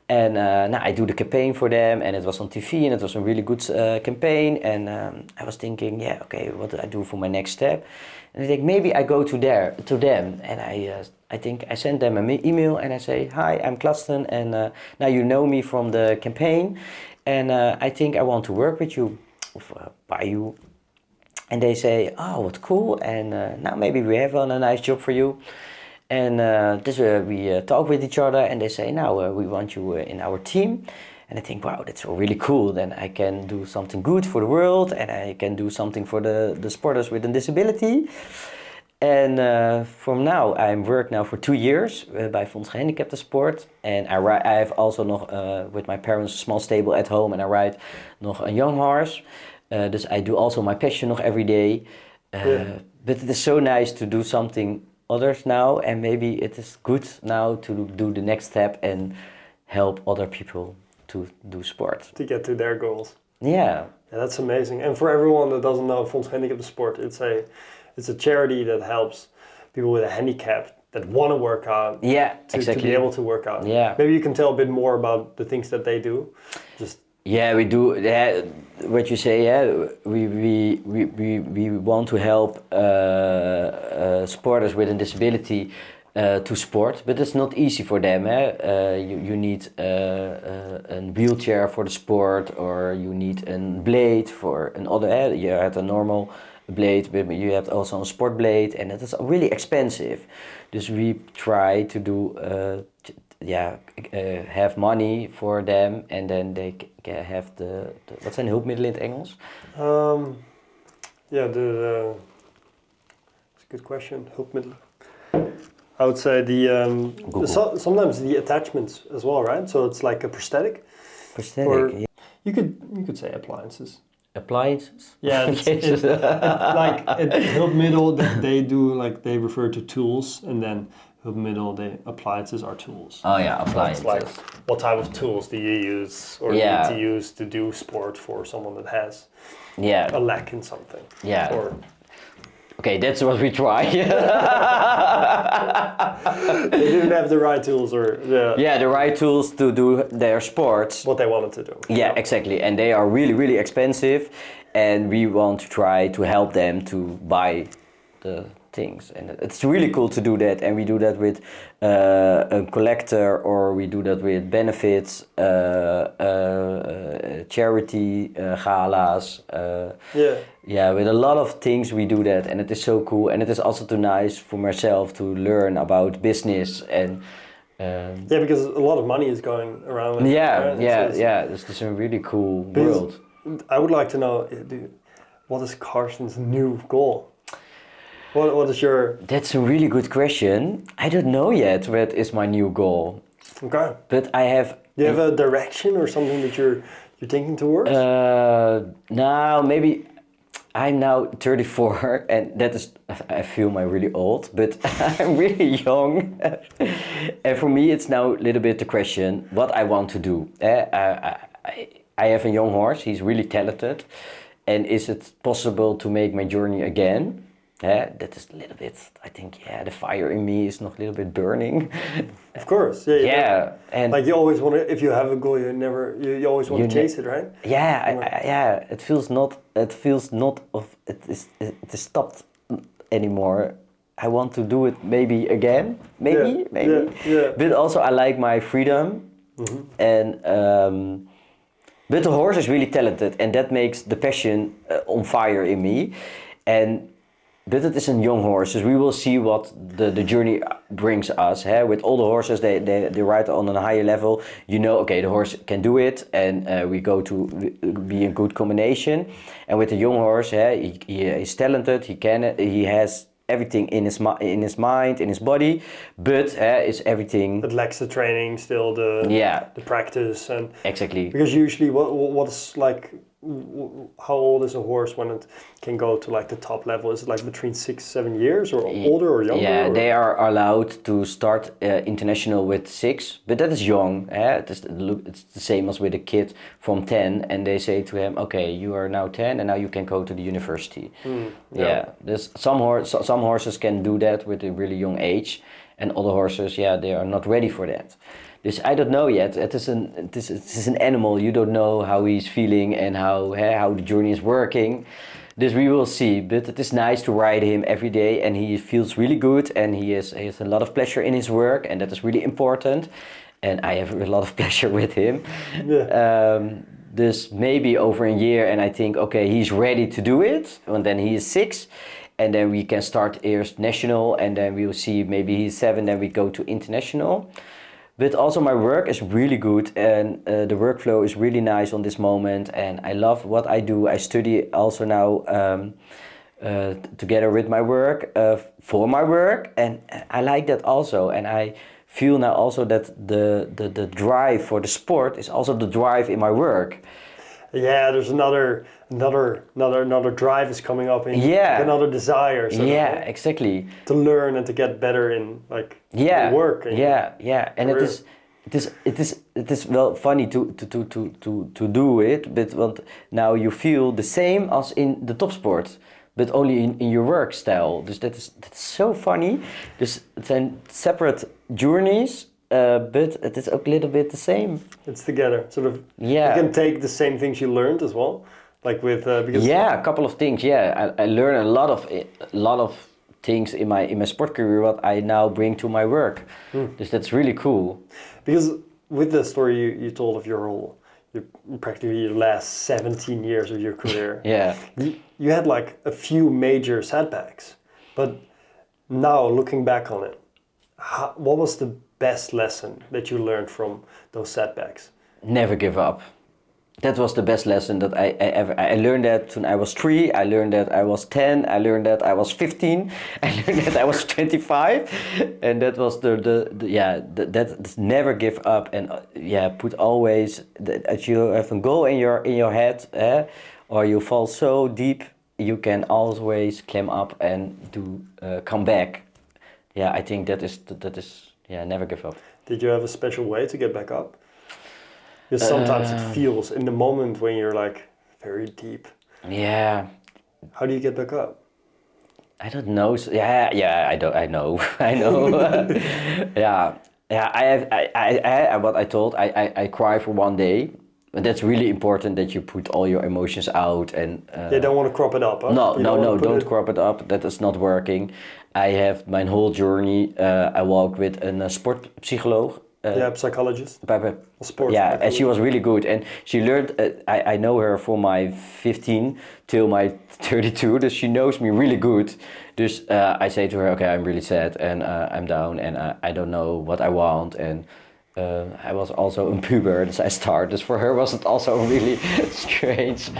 Speaker 1: And now I do the campaign for them, and it was on TV, and it was a really good campaign. And I was thinking, yeah, okay, what do I do for my next step? And I think maybe I go to them, and I think I send them an email, and I say, hi, I'm Glasten, and now you know me from the campaign, and I think I want to work with you, by you. And they say, oh, what cool, and now maybe we have a nice job for you. And we talk with each other, and they say, now we want you in our team. And I think, wow, that's really cool. Then I can do something good for the world, and I can do something for the sporters with a disability. And from now, I work now for 2 years by Fonds Gehandicapten Sport. And I have also nog, with my parents, a small stable at home, and I ride nog a young horse. Dus I do also my passion nog every day. But it is so nice to do something others now, and maybe it is good now to do the next step and help other people to do sport.
Speaker 2: To get to their goals.
Speaker 1: Yeah.
Speaker 2: That's amazing. And for everyone that doesn't know Fonds Gehandicapten Sport, it's a charity that helps people with a handicap that want to work out.
Speaker 1: Yeah,
Speaker 2: to
Speaker 1: exactly.
Speaker 2: be able to work out.
Speaker 1: Yeah.
Speaker 2: Maybe you can tell a bit more about the things that they do. Just.
Speaker 1: Yeah, we do. Yeah, what you say. Yeah, we want to help sporters with a disability to sport, but it's not easy for them. You need a wheelchair for the sport, or you need a blade for another. You have a normal blade, but you have also a sport blade, and it is really expensive. Dus we try to do. Have money for them, and then they have the wat zijn hulpmiddelen in het Engels?
Speaker 2: It's a good question. Hulpmiddelen. I would say sometimes the attachments as well, right? So it's like a prosthetic.
Speaker 1: Prosthetic.
Speaker 2: Or
Speaker 1: Yeah.
Speaker 2: you could say appliances.
Speaker 1: Appliances.
Speaker 2: Yeah, it's like a hulpmiddel that they do. Like they refer to tools, and then hulpmiddel, appliances are tools.
Speaker 1: Oh yeah, appliances.
Speaker 2: So it's like, what type of tools do you use or need to use to do sport for someone that has a lack in something?
Speaker 1: Yeah.
Speaker 2: Or,
Speaker 1: okay, that's what we try.
Speaker 2: they didn't have the right tools or
Speaker 1: the right tools to do their sports.
Speaker 2: What they wanted to do.
Speaker 1: Yeah, exactly. And they are really, really expensive, and we want to try to help them to buy the things, and it's really cool to do that. And we do that with a collector, or we do that with benefits, charity galas. With a lot of things we do that, and it is so cool. And it is also too nice for myself to learn about business and.
Speaker 2: Because a lot of money is going around.
Speaker 1: This is a really cool world.
Speaker 2: I would like to know, what is Karsten's new goal? What is your...
Speaker 1: That's a really good question. I don't know yet what is my new goal.
Speaker 2: Okay.
Speaker 1: But I have...
Speaker 2: Do you have a direction or something that you're thinking towards?
Speaker 1: Now, maybe... I'm now 34, and that is... I feel really old, but I'm really young. And for me, it's now a little bit the question, what I want to do. I have a young horse, he's really talented. And is it possible to make my journey again? That is a little bit, I think, the fire in me is nog a little bit burning.
Speaker 2: Of course,
Speaker 1: and
Speaker 2: like you always want to, if you have a goal, you always want to chase it, right?
Speaker 1: It feels not it is stopped anymore. I want to do it maybe again, maybe. But also I like my freedom, and but the horse is really talented, and that makes the passion on fire in me, But it is a young horse, so we will see what the journey brings us. With all the horses, they ride on a higher level. Okay, the horse can do it, and we go to be a good combination. And with the young horse, he is talented. He has everything in his mind, in his body, but is everything.
Speaker 2: It lacks the training, still the practice, and
Speaker 1: exactly.
Speaker 2: Because usually, what's like. How old is a horse when it can go to like the top level? Is it like between 6-7 years, or older or younger?
Speaker 1: Yeah, they are allowed to start international with 6, but that is young. It's the same as with a kid from 10, and they say to him, okay, you are now 10 and now you can go to the university. There's some horses can do that with a really young age, and other horses, they are not ready for that. Dus I don't know yet. It is an animal. You don't know how he's feeling and how the journey is working. Dus we will see. But it is nice to ride him every day, and he feels really good, and he has a lot of pleasure in his work, and that is really important. And I have a lot of pleasure with him. Dus maybe over a year, and I think, okay, he's ready to do it. And then he is 6. And then we can start first national, and then we will see maybe he's 7, then we go to international. But also my work is really good, and the workflow is really nice on this moment, and I love what I do. I study also now together with my work, for my work, and I like that also. And I feel now also that the drive for the sport is also the drive in my work.
Speaker 2: Yeah, there's another drive is coming up in another desire.
Speaker 1: Exactly.
Speaker 2: To learn and to get better in work.
Speaker 1: And it is well funny to do it, but now you feel the same as in the top sport. but only in your work style. Dus that's so funny. Dus het zijn separate journeys, but it is ook a little bit the same.
Speaker 2: It's together, sort of.
Speaker 1: Yeah.
Speaker 2: You can take the same things you learned as well, like with because.
Speaker 1: Yeah, a couple of things. Yeah, I learned a lot of things in my sport career what I now bring to my work. Dus that's really cool.
Speaker 2: Because with the story you told of practically your last 17 years of your career,
Speaker 1: Yeah.
Speaker 2: you had like a few major setbacks, but now looking back on it, what was the best lesson that you learned from those setbacks?
Speaker 1: Never give up. That was the best lesson that I ever. I learned that when I was 3. I learned that I was 10. I learned that I was 15. I learned that I was 25, and that was that's never give up and put always that you have a goal in your head, or you fall so deep, you can always climb up and come back. Yeah, I think that is never give up.
Speaker 2: Did you have a special way to get back up? Because sometimes it feels in the moment when you're like very deep.
Speaker 1: Yeah.
Speaker 2: How do you get back up?
Speaker 1: I don't know. I know. I know. Yeah. I what I told. I cry for one day. And that's really important that you put all your emotions out and.
Speaker 2: You don't want to crop it up, huh?
Speaker 1: No, don't crop it up. That is not working. I have my whole journey. I walked with a sportpsycholoog.
Speaker 2: Psychologist.
Speaker 1: Sport. Yeah, and she was really good, and she learned. I know her from my 15 till my 32, so she knows me really good. Dus I say to her, okay, I'm really sad and I'm down and I don't know what I want, and I was also a puber, so I started. Dus for her was it also a really strange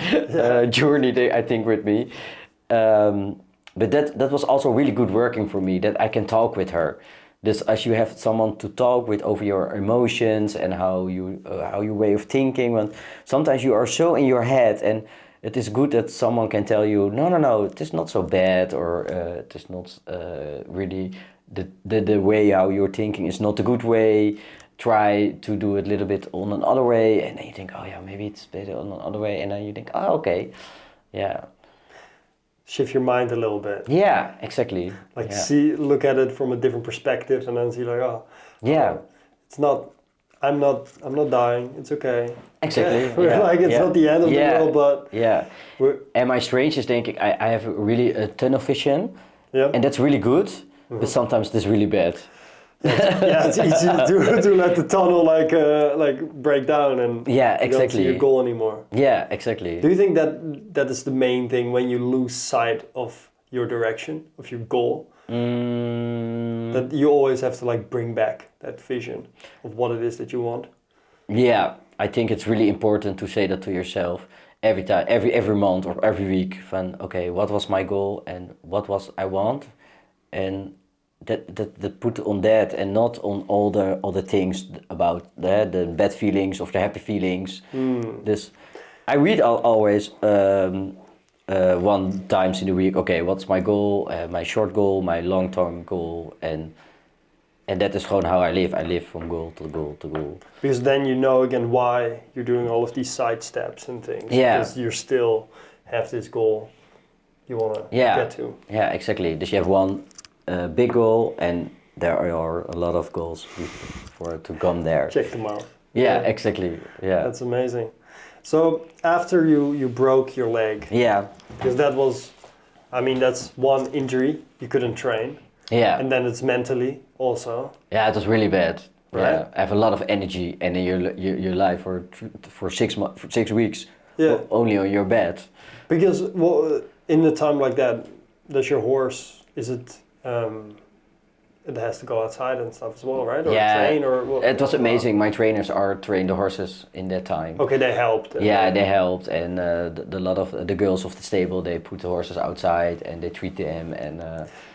Speaker 1: journey, I think, with me. But that was also really good working for me, that I can talk with her. Dus as you have someone to talk with over your emotions and how your way of thinking, want sometimes you are so in your head, and it is good that someone can tell you, no, it is not so bad, or it is not really the way how you're thinking is not the good way. Try to do it a little bit on another way, and then you think, oh yeah, maybe it's better on another way, and then you think, oh okay, yeah.
Speaker 2: Shift your mind a little bit.
Speaker 1: Yeah, exactly.
Speaker 2: Look at it from a different perspective, and then see like, it's not. I'm not dying. It's okay.
Speaker 1: Exactly.
Speaker 2: It's not the end of the world, but
Speaker 1: And my strangest thinking, I have really a tunnel vision, and that's really good, but sometimes it's really bad.
Speaker 2: It's easy to let the tunnel break down and you don't see your goal anymore.
Speaker 1: Yeah, exactly.
Speaker 2: Do you think that is the main thing when you lose sight of your direction, of your goal? That you always have to bring back that vision of what it is that you want?
Speaker 1: Yeah, I think it's really important to say that to yourself every time, every month or every week. Van, okay, what was my goal and what was I want, and that put on that and not on all the other things about the bad feelings or the happy feelings. This I read always 1 times in a week. Okay, what's my goal? My short goal, my long-term goal, and that is gewoon how I live. I live from goal to goal to goal.
Speaker 2: Because then you know again why you're doing all of these side steps and things.
Speaker 1: Yeah.
Speaker 2: Because you still have this goal you want to get to.
Speaker 1: Yeah, exactly. Dus you have one big goal, and there are a lot of goals to come there.
Speaker 2: Check them out.
Speaker 1: Yeah, exactly. Yeah.
Speaker 2: That's amazing. So after you broke your leg.
Speaker 1: Yeah.
Speaker 2: Because that's one injury. You couldn't train.
Speaker 1: Yeah.
Speaker 2: And then it's mentally also.
Speaker 1: Yeah, it was really bad.
Speaker 2: Right.
Speaker 1: Yeah. I have a lot of energy, and then your life for 6 weeks.
Speaker 2: Yeah.
Speaker 1: Only on your bed.
Speaker 2: Because in a time like that, does your horse, is it? It has to go outside and stuff as well, right? Or train or what?
Speaker 1: It was amazing. My trainers trained the horses in that time.
Speaker 2: Okay, they helped.
Speaker 1: They helped, and a lot of the girls of the stable, they put the horses outside and they treat them, and.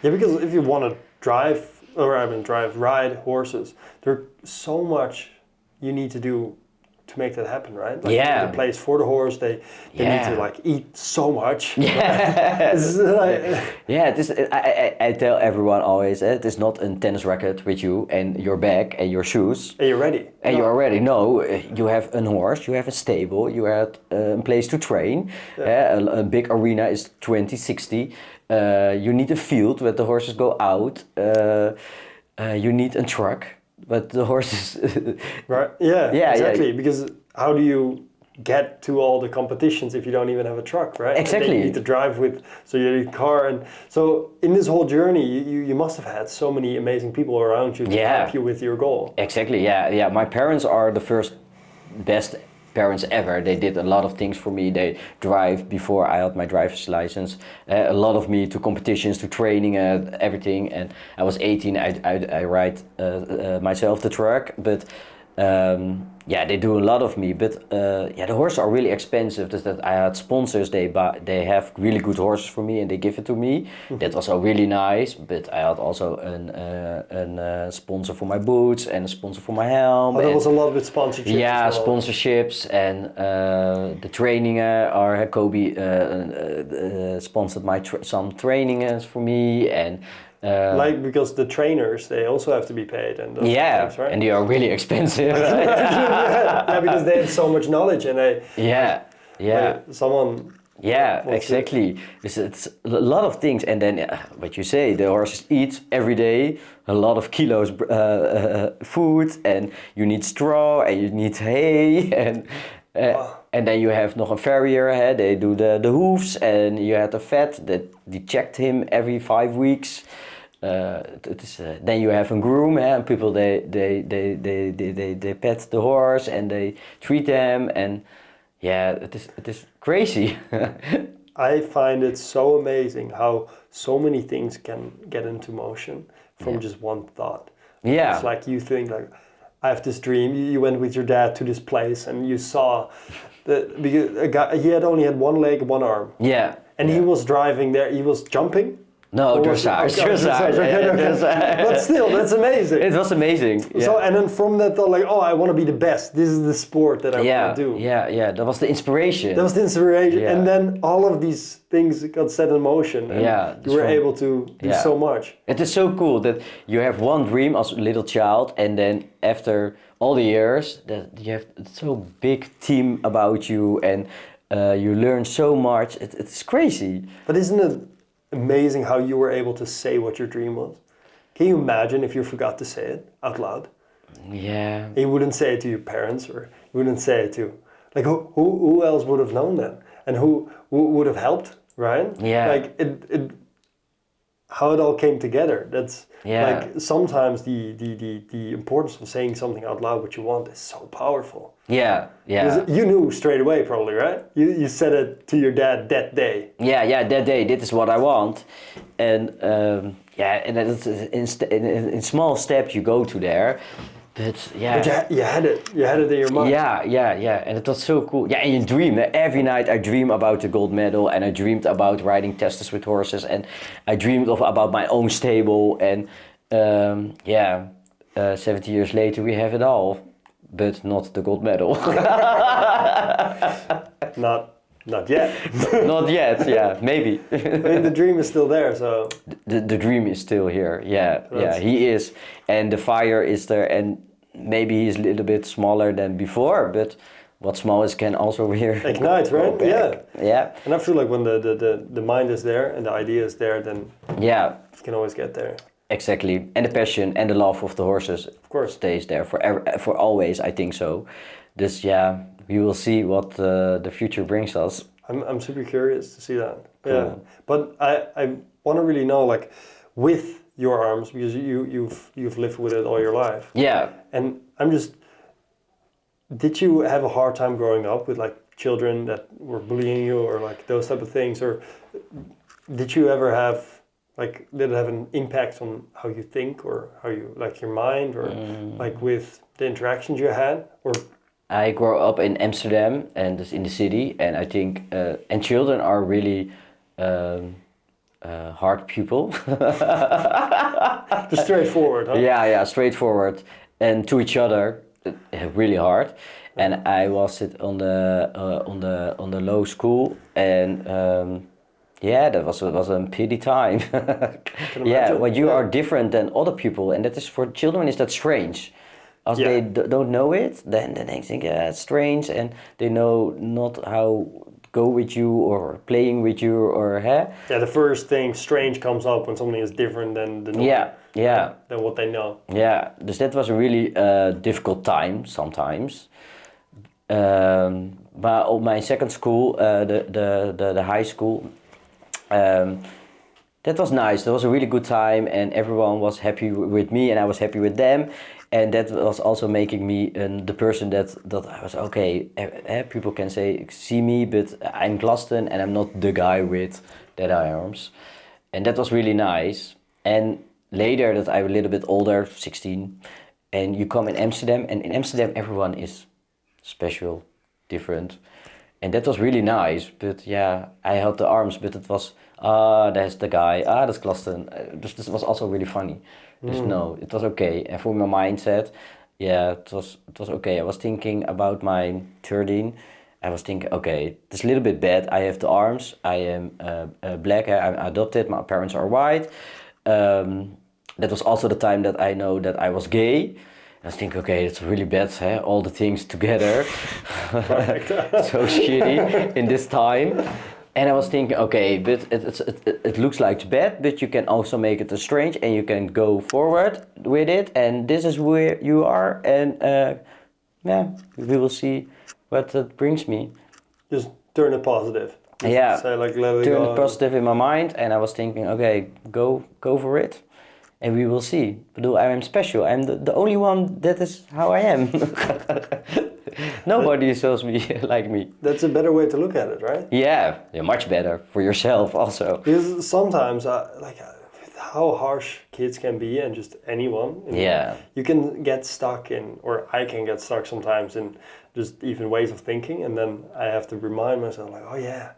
Speaker 2: Because if you want to ride horses, there's so much you need to do to make that happen, right? Like
Speaker 1: Yeah.
Speaker 2: the place for the horse, they need to like eat so much.
Speaker 1: Yeah.
Speaker 2: It's like,
Speaker 1: Yeah, this I tell everyone always, it is not a tennis racket with you and your bag and your shoes.
Speaker 2: and you're ready.
Speaker 1: And you already know you have a horse, you have a stable, you have a place to train. A big arena is 20, 60. You need a field where the horses go out. You need a truck, but the horses.
Speaker 2: Right. Yeah.
Speaker 1: Yeah,
Speaker 2: Exactly.
Speaker 1: yeah.
Speaker 2: Because how do you get to all the competitions if you don't even have a truck, right?
Speaker 1: Exactly.
Speaker 2: And then you need to drive with, so you need a car, and so in this whole journey, you must have had so many amazing people around you to help you with your goal.
Speaker 1: Exactly. Yeah. Yeah. My parents are the first best parents ever. They did a lot of things for me. They drive before I had my driver's license. A lot of me to competitions, to training, everything. And I was 18. I ride myself the truck, but. Yeah, they do a lot of me, but yeah, the horses are really expensive. Just that I had sponsors. They have really good horses for me, and they give it to me. That was really nice. But I had also a sponsor for my boots and a sponsor for my helm.
Speaker 2: Oh, there was a lot with sponsorships.
Speaker 1: Yeah,
Speaker 2: as well.
Speaker 1: sponsorships and the training. Or Kobe sponsored some trainings for me and.
Speaker 2: Like because the trainers, they also have to be paid and those things, right?
Speaker 1: And they are really expensive.
Speaker 2: Yeah, because they have so much knowledge and they someone
Speaker 1: exactly. It's a lot of things, and then what you say, the horses eat every day a lot of kilos food, and you need straw and you need hay and. And then you have nog een farrier, they do the hooves, and you have the vet that they checked him every 5 weeks. Then you have a groom, and people they pet the horse and they treat them, and yeah, it is crazy.
Speaker 2: I find it so amazing how so many things can get into motion from just one thought.
Speaker 1: Yeah,
Speaker 2: it's like you think like, I have this dream. You went with your dad to this place and you saw because a guy, he had only had one leg, one arm.
Speaker 1: Yeah.
Speaker 2: And he was driving there. He was jumping.
Speaker 1: No, dressage.
Speaker 2: But still, that's amazing.
Speaker 1: It was amazing. Yeah.
Speaker 2: So and then from that thought, like, oh, I want to be the best. This is the sport that I want to do.
Speaker 1: Yeah. That was the inspiration.
Speaker 2: That was the inspiration, and then all of these things got set in motion. And you were able to do so much.
Speaker 1: It is so cool that you have one dream as a little child, and then after all the years, that you have so big team about you, and you learn so much. It's crazy.
Speaker 2: But isn't it amazing how you were able to say what your dream was? Can you imagine if you forgot to say it out loud?
Speaker 1: Yeah.
Speaker 2: And you wouldn't say it to your parents, or you wouldn't say it to, like, who else would have known that, and who would have helped, right?
Speaker 1: Yeah.
Speaker 2: Like it how it all came together. That's like sometimes the importance of saying something out loud what you want is so powerful.
Speaker 1: Yeah.
Speaker 2: Because you knew straight away, probably, right? You said it to your dad that day.
Speaker 1: Yeah, that day. This is what I want, and and it's in small steps you go to there. But
Speaker 2: you had it in your mind.
Speaker 1: Yeah, and it was so cool. Yeah, and you dream. Every night I dream about the gold medal, and I dreamed about riding testes with horses, and I dreamed about my own stable, and 70 years later we have it all, but not the gold medal.
Speaker 2: Not yet.
Speaker 1: Not yet. Yeah, maybe.
Speaker 2: I mean, the dream is still there, so.
Speaker 1: The dream is still here. Yeah, he is, and the fire is there, and maybe he's a little bit smaller than before, but what small is can also here
Speaker 2: ignite, right?
Speaker 1: Yeah.
Speaker 2: And I feel like when the mind is there and the idea is there, then you can always get there.
Speaker 1: Exactly, and the passion and the love of the horses, of course, stays there for always. I think so. This we will see what the future brings us.
Speaker 2: I'm super curious to see that.
Speaker 1: Cool.
Speaker 2: Yeah, but I want to really know, like, with your arms, because you've lived with it all your life.
Speaker 1: Yeah.
Speaker 2: And did you have a hard time growing up with like children that were bullying you or like those type of things, or did you ever have did it have an impact on how you think or how you like your mind, or like with the interactions you had, or?
Speaker 1: I grew up in Amsterdam and in the city, and I think and children are really hard people.
Speaker 2: Just straightforward, huh?
Speaker 1: Yeah, straightforward, and to each other, really hard, and I was it on the low school, and that was a pity time. Yeah, when you are different than other people, and that is for children is that strange. As they don't know it, then they think it's strange, and they know not how go with you or playing with you or
Speaker 2: the first thing strange comes up when something is different than the norm, than what they know.
Speaker 1: Yeah, dus that was a really difficult time sometimes. But on my second school, the high school, that was nice. That was a really good time, and everyone was happy with me, and I was happy with them. And that was also making me the person that I was okay. People can see me, but I'm Glasten, and I'm not the guy with dead arms. And that was really nice. And later, that I'm a little bit older, 16, and you come in Amsterdam, and in Amsterdam everyone is special, different, and that was really nice. But yeah, I held the arms, but it was there's the guy, that's Glasten. This was also really funny. No, it was okay. And for my mindset, it was okay. I was thinking about my 13. I was thinking, okay, it's a little bit bad. I have the arms. I am black. I'm adopted. My parents are white. That was also the time that I know that I was gay. I was thinking, okay, it's really bad, all the things together. So shitty in this time. And I was thinking, okay, but it looks like bad, but you can also make it a strange, and you can go forward with it, and this is where you are, and we will see what it brings me.
Speaker 2: Just turn it positive.
Speaker 1: Just
Speaker 2: say let it
Speaker 1: turn
Speaker 2: go.
Speaker 1: it positive in my mind, and I was thinking, okay, go for it, and we will see. But I am special. I'm the only one that is how I am. Nobody shows me like me.
Speaker 2: That's a better way to look at it, right?
Speaker 1: Yeah, much better for yourself also.
Speaker 2: Because sometimes, how harsh kids can be, and just anyone. You can get stuck in, or I can get stuck sometimes in just even ways of thinking, and then I have to remind myself, like, oh yeah,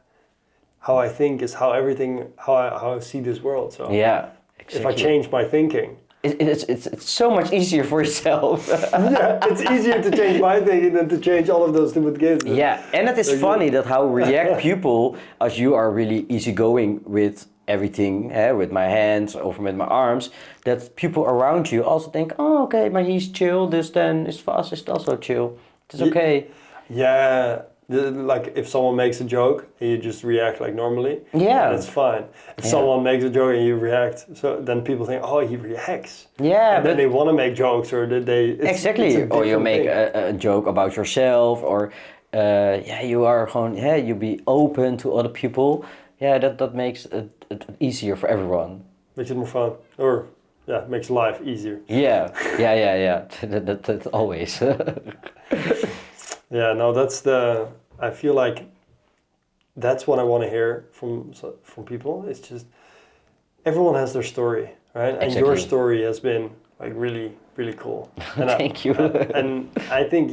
Speaker 2: how I think is how I see this world. So
Speaker 1: exactly.
Speaker 2: If I change my thinking.
Speaker 1: It's so much easier for yourself.
Speaker 2: It's easier to change my thinking than to change all of those stupid kids.
Speaker 1: Yeah, and it is funny that how react people as you are really easygoing with everything, with my hands or with my arms, that people around you also think, oh, okay, but he's chill, this then is fast, is also chill. It's okay.
Speaker 2: Yeah. Like if someone makes a joke and you just react like normally, that's fine. If someone makes a joke and you react, so then people think, oh, he reacts.
Speaker 1: Yeah,
Speaker 2: and then they want to make jokes, or
Speaker 1: exactly. Or you make a joke about yourself, or you are you be open to other people. Yeah, that makes it easier for everyone.
Speaker 2: Makes it more fun, or makes life easier.
Speaker 1: Yeah. That always.
Speaker 2: Yeah, no, I feel like that's what I want to hear from people. It's just everyone has their story, right?
Speaker 1: Exactly.
Speaker 2: And your story has been like really, really cool. And
Speaker 1: Thank you.
Speaker 2: And I think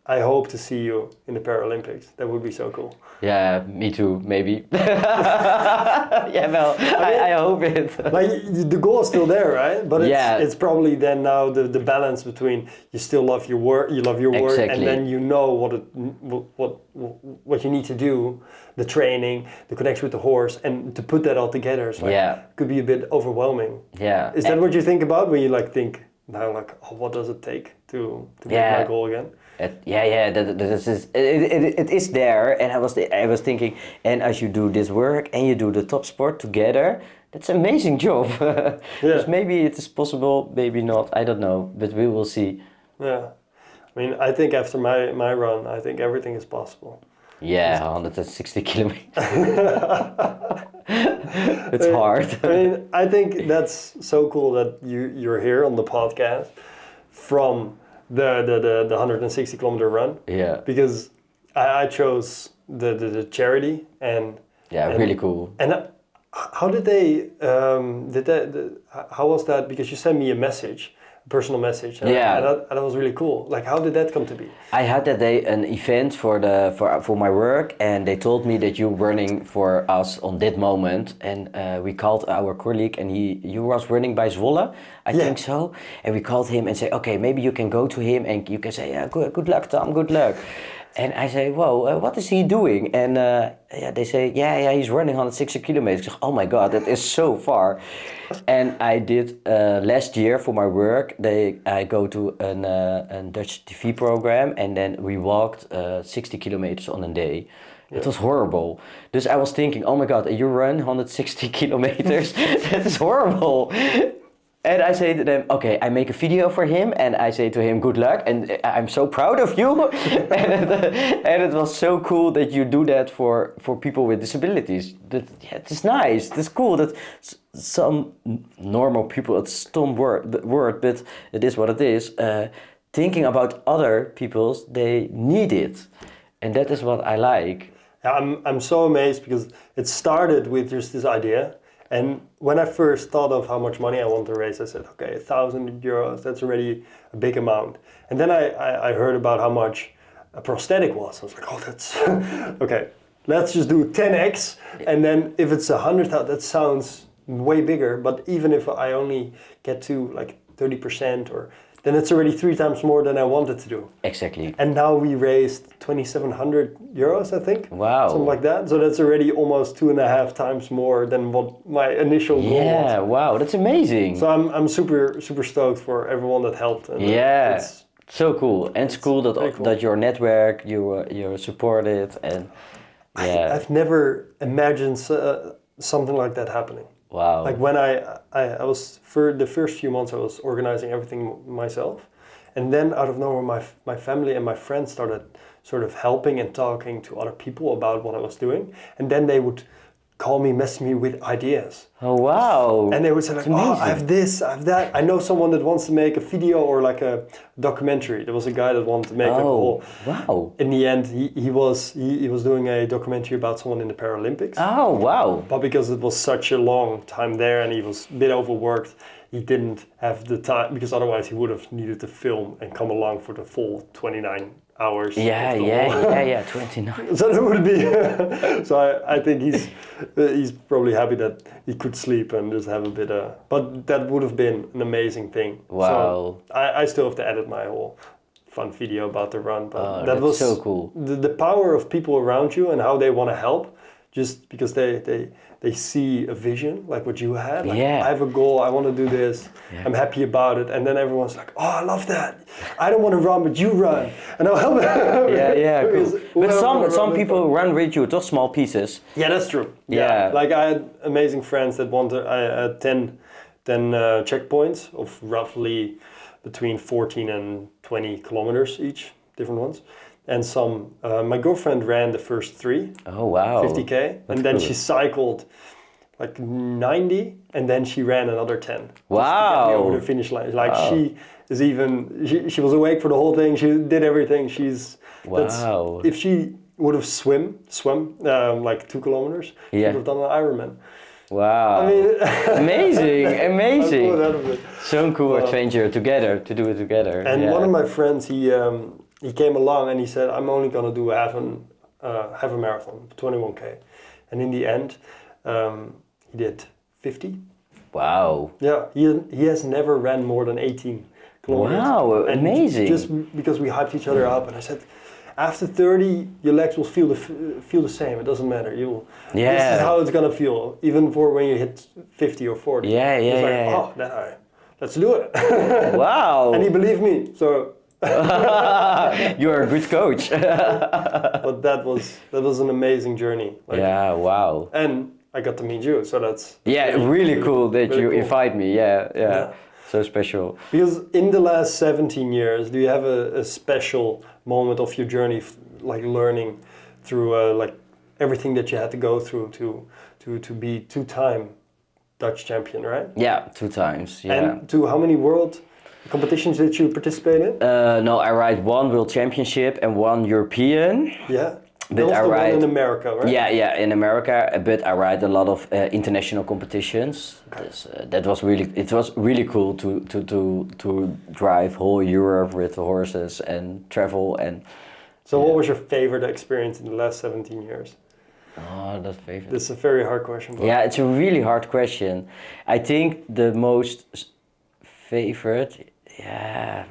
Speaker 2: I hope to see you in the Paralympics. That would be so cool.
Speaker 1: Yeah, me too, maybe. I hope it.
Speaker 2: Like the goal is still there, right? But it's probably then now the balance between you still love your work, and then you know what you need to do, the training, the connection with the horse, and to put that all together is could be a bit overwhelming.
Speaker 1: Yeah.
Speaker 2: Is that what you think about when you think now, what does it take to make my goal again?
Speaker 1: It is there, and I was thinking, and as you do this work and you do the top sport together, that's an amazing job. Because maybe it is possible, maybe not, I don't know, but we will see.
Speaker 2: Yeah, I mean, I think after my run, I think everything is possible.
Speaker 1: Yeah, 160 kilometers. It's hard.
Speaker 2: I mean, I think that's so cool that you're here on the podcast from the 160 kilometer run.
Speaker 1: Yeah.
Speaker 2: Because I chose the charity and
Speaker 1: really cool.
Speaker 2: And how did they how was that? Because you sent me a message personal message. And that was really cool. Like, how did that come to be?
Speaker 1: I had that day an event for my work, and they told me that you were running for us on that moment, and we called our colleague, and you was running by Zwolle, I think so, and we called him and say, okay, maybe you can go to him and you can say, yeah, good luck, Tom, good luck. And I say, whoa, what is he doing? And they say, yeah, he's running 160 kilometers. I say, oh my God, that is so far. And I did last year for my work. I go to a Dutch TV program, and then we walked 60 kilometers on a day. It was horrible. Dus I was thinking, oh my God, you run 160 kilometers? That is horrible. And I say to them, okay, I make a video for him, and I say to him, good luck, and I'm so proud of you. And it was so cool that you do that for people with disabilities. It is nice, it's cool that some normal people, it's a stom word, but it is what it is, thinking about other people's, they need it. And that is what I like.
Speaker 2: Yeah, I'm so amazed because it started with just this idea. And when I first thought of how much money I want to raise, I said, okay, €1,000, that's already a big amount. And then I heard about how much a prosthetic was. I was like, oh, that's, okay, let's just do 10x. And then if it's 100,000, that sounds way bigger. But even if I only get to like 30% then it's already 3 times more than I wanted to do.
Speaker 1: Exactly.
Speaker 2: And now we raised €2,700, I think.
Speaker 1: Wow.
Speaker 2: Something like that. So that's already almost 2.5 times more than what my initial goal was.
Speaker 1: Yeah, wow, that's amazing.
Speaker 2: So I'm super stoked for everyone that helped. And
Speaker 1: it's so cool. And it's cool that
Speaker 2: cool.
Speaker 1: that your network, you support it, and
Speaker 2: I've never imagined something like that happening.
Speaker 1: Wow.
Speaker 2: Like when I was, for the first few months I was organizing everything myself, and then out of nowhere my family and my friends started sort of helping and talking to other people about what I was doing, and then they would call me, message me with ideas.
Speaker 1: Oh wow.
Speaker 2: And they would say like, oh, I have this, I have that. I know someone that wants to make a video or like a documentary. There was a guy that wanted to make like a whole.
Speaker 1: Wow.
Speaker 2: In the end, he was doing a documentary about someone in the Paralympics.
Speaker 1: Oh wow.
Speaker 2: But because it was such a long time there and he was a bit overworked, he didn't have the time, because otherwise he would have needed to film and come along for the full 29 hours.
Speaker 1: Yeah, 29.
Speaker 2: So that would be. So I think he's probably happy that he could sleep and just have a bit of. But that would have been an amazing thing.
Speaker 1: Wow.
Speaker 2: So I still have to edit my whole fun video about the run. But that was
Speaker 1: so cool.
Speaker 2: The power of people around you and how they want to help, just because they see a vision like what you had. Like, I have a goal, I want to do this, I'm happy about it. And then everyone's like, oh, I love that. I don't want to run, but you run. And I'll help
Speaker 1: cool. But some people run with you, just small pieces.
Speaker 2: Yeah, that's true. Yeah. Like I had amazing friends that I had 10 checkpoints of roughly between 14 and 20 kilometers each, different ones. And my girlfriend ran the first 3.
Speaker 1: Oh wow.
Speaker 2: 50K. And then she cycled like 90 and then she ran another 10.
Speaker 1: Wow.
Speaker 2: Just to get me over the finish line. Like she is she was awake for the whole thing. She did everything. If she would have swum like 2 kilometers, she would have done an Ironman.
Speaker 1: Wow.
Speaker 2: I mean,
Speaker 1: amazing. So cool adventure together, to do it together.
Speaker 2: And one of my friends, he came along and he said, I'm only going to do half a marathon, 21K. And in the end, he did 50.
Speaker 1: Wow.
Speaker 2: Yeah, he has never ran more than 18 kilometers.
Speaker 1: Wow,
Speaker 2: and
Speaker 1: amazing.
Speaker 2: Just because we hyped each other up, and I said, after 30, your legs will feel the same. It doesn't matter. This is how it's going to feel, even for when you hit 50 or 40. Oh, let's do it.
Speaker 1: Wow.
Speaker 2: And he believed me, so...
Speaker 1: You're a good coach.
Speaker 2: But that was an amazing journey.
Speaker 1: Wow.
Speaker 2: And I got to meet you, so that's
Speaker 1: really cool that you invite me. Yeah. So special.
Speaker 2: Because in the last 17 years, do you have a special moment of your journey, like learning through like everything that you had to go through to be 2-time Dutch champion, right?
Speaker 1: Yeah, 2 times. Yeah.
Speaker 2: And to how many world competitions did you participate in?
Speaker 1: No, I ride 1 World Championship and 1 European.
Speaker 2: Yeah.
Speaker 1: But
Speaker 2: was
Speaker 1: I
Speaker 2: the one
Speaker 1: ride
Speaker 2: in America, right?
Speaker 1: Yeah, in America. But I ride a lot of international competitions. That was really cool to drive whole Europe with the horses and travel and.
Speaker 2: So what was your favorite experience in the last 17 years?
Speaker 1: Oh, that's favorite.
Speaker 2: This is a very hard question. But
Speaker 1: Yeah, it's a really hard question. I think the most favorite, the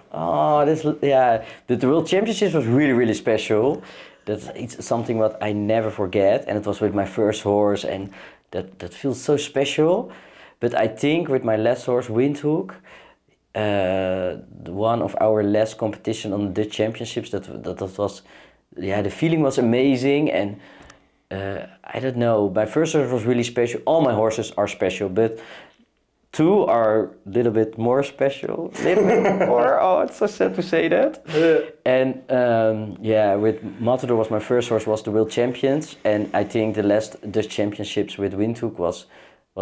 Speaker 1: World Championships was really special. It's something that I never forget, and it was with my first horse, and that feels so special. But I think with my last horse, Windhoek, one of our last competition on the Dutch Championships, that was, the feeling was amazing, and I don't know, my first horse was really special. All my horses are special, but two are a little bit more special. Little bit more, oh, it's so sad to say that. And with Matador was my first horse, was the World Champions, and I think the last Dutch Championships with Windhoek was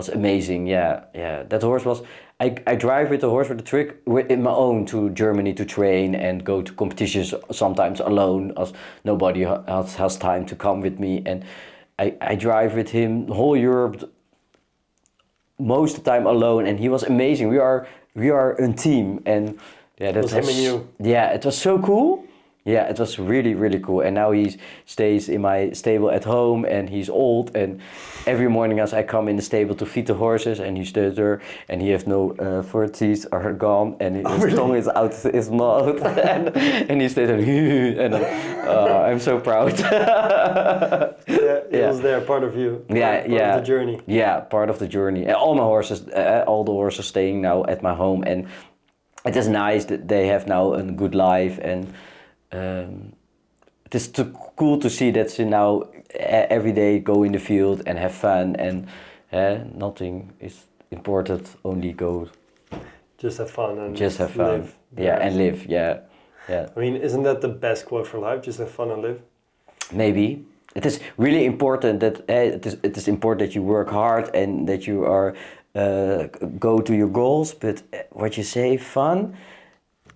Speaker 1: amazing. That horse was, I drive with the horse with the trick in my own to Germany to train and go to competitions sometimes alone, as nobody else has time to come with me, and I drive with him whole Europe most of the time alone, and he was amazing. We are a team, and that
Speaker 2: was him and you.
Speaker 1: Yeah, it was so cool. Yeah, it was really cool. And now he stays in my stable at home, and he's old, and every morning as I come in the stable to feed the horses, and he stays there, and he has no front teeth are gone, and his tongue is out of his mouth, and he stays there, and I'm so proud.
Speaker 2: It was there, part of you. Part of the journey.
Speaker 1: Yeah, part of the journey. And all my horses, all the horses staying now at my home, and it is nice that they have now a good life, and it is too cool to see that they now every day go in the field and have fun, and nothing is important, only go.
Speaker 2: Just have fun and
Speaker 1: just have fun.
Speaker 2: Live.
Speaker 1: And live. Yeah.
Speaker 2: I mean, isn't that the best quote for life? Just have fun and live.
Speaker 1: Maybe. It is really important that it is important that you work hard and that you are go to your goals. But what you say, fun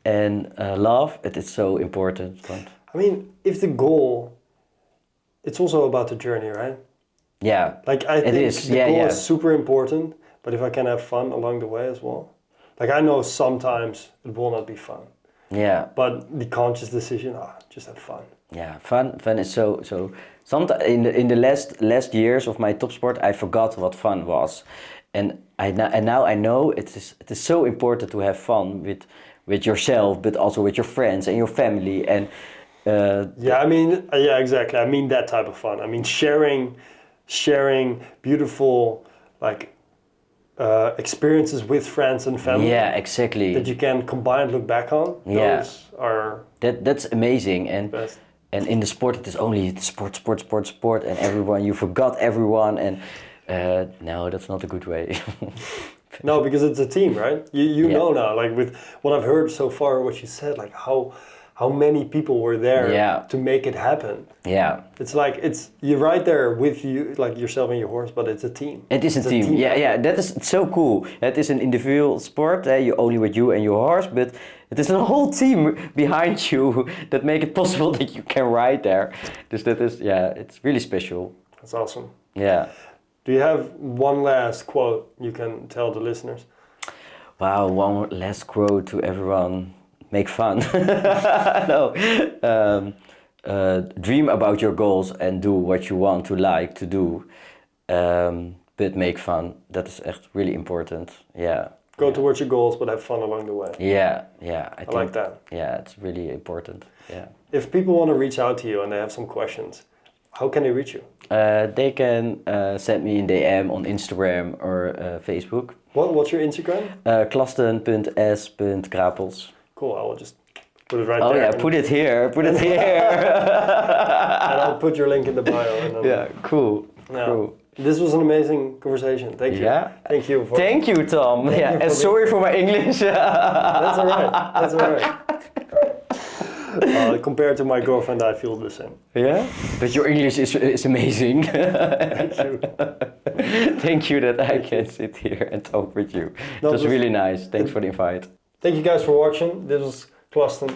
Speaker 1: and love, it is so important.
Speaker 2: I mean, if the goal, it's also about the journey, right?
Speaker 1: Yeah.
Speaker 2: Like I think the goal is super important, but if I can have fun along the way as well. Like I know sometimes it will not be fun.
Speaker 1: Yeah.
Speaker 2: But the conscious decision, just have fun.
Speaker 1: Yeah, fun is so. Sometimes in the last years of my top sport, I forgot what fun was, and now I know it is so important to have fun with yourself, but also with your friends and your family, and.
Speaker 2: Exactly. I mean that type of fun. I mean sharing beautiful experiences with friends and family.
Speaker 1: Yeah, exactly.
Speaker 2: That you can combine, look back on.
Speaker 1: Yeah.
Speaker 2: Those are
Speaker 1: that's amazing, and
Speaker 2: best.
Speaker 1: And in the sport it is only sport, and everyone, you forgot everyone, and no, that's not a good way.
Speaker 2: No, because it's a team, right? You know now, like with what I've heard so far, what you said, like how many people were there to make it happen. Yeah. It's like you're right there with you, like yourself and your horse, but it's a team.
Speaker 1: It is a team. Yeah. That is so cool. It is an individual sport. You only with you and your horse, but it is a whole team behind you that make it possible that you can ride there. Dus that is, it's really special.
Speaker 2: That's awesome.
Speaker 1: Yeah.
Speaker 2: Do you have one last quote you can tell the listeners?
Speaker 1: Wow, one last quote to everyone. Make fun. No. Dream about your goals and do what you want to like to do. But make fun. That is echt really important. Yeah.
Speaker 2: Go towards your goals, but have fun along the way.
Speaker 1: Yeah. I think,
Speaker 2: like that.
Speaker 1: Yeah, it's really important. Yeah.
Speaker 2: If people want to reach out to you and they have some questions, how can they reach you?
Speaker 1: They can send me a DM on Instagram or Facebook.
Speaker 2: What's your Instagram?
Speaker 1: Glasten.s.krapels.
Speaker 2: Cool, I will just put it right
Speaker 1: there. Oh yeah,
Speaker 2: put it
Speaker 1: here.
Speaker 2: And I'll put your link in the bio. And then
Speaker 1: cool.
Speaker 2: Cool. This was an amazing conversation. Thank you.
Speaker 1: Yeah.
Speaker 2: Thank you,
Speaker 1: Tom. And sorry for my English.
Speaker 2: That's all right. Compared to my girlfriend, I feel the same.
Speaker 1: Yeah? But your English is amazing.
Speaker 2: Thank you.
Speaker 1: Thank you that I can sit here and talk with you. It was really nice. Thanks for the invite.
Speaker 2: Thank you guys for watching. This was Glasten.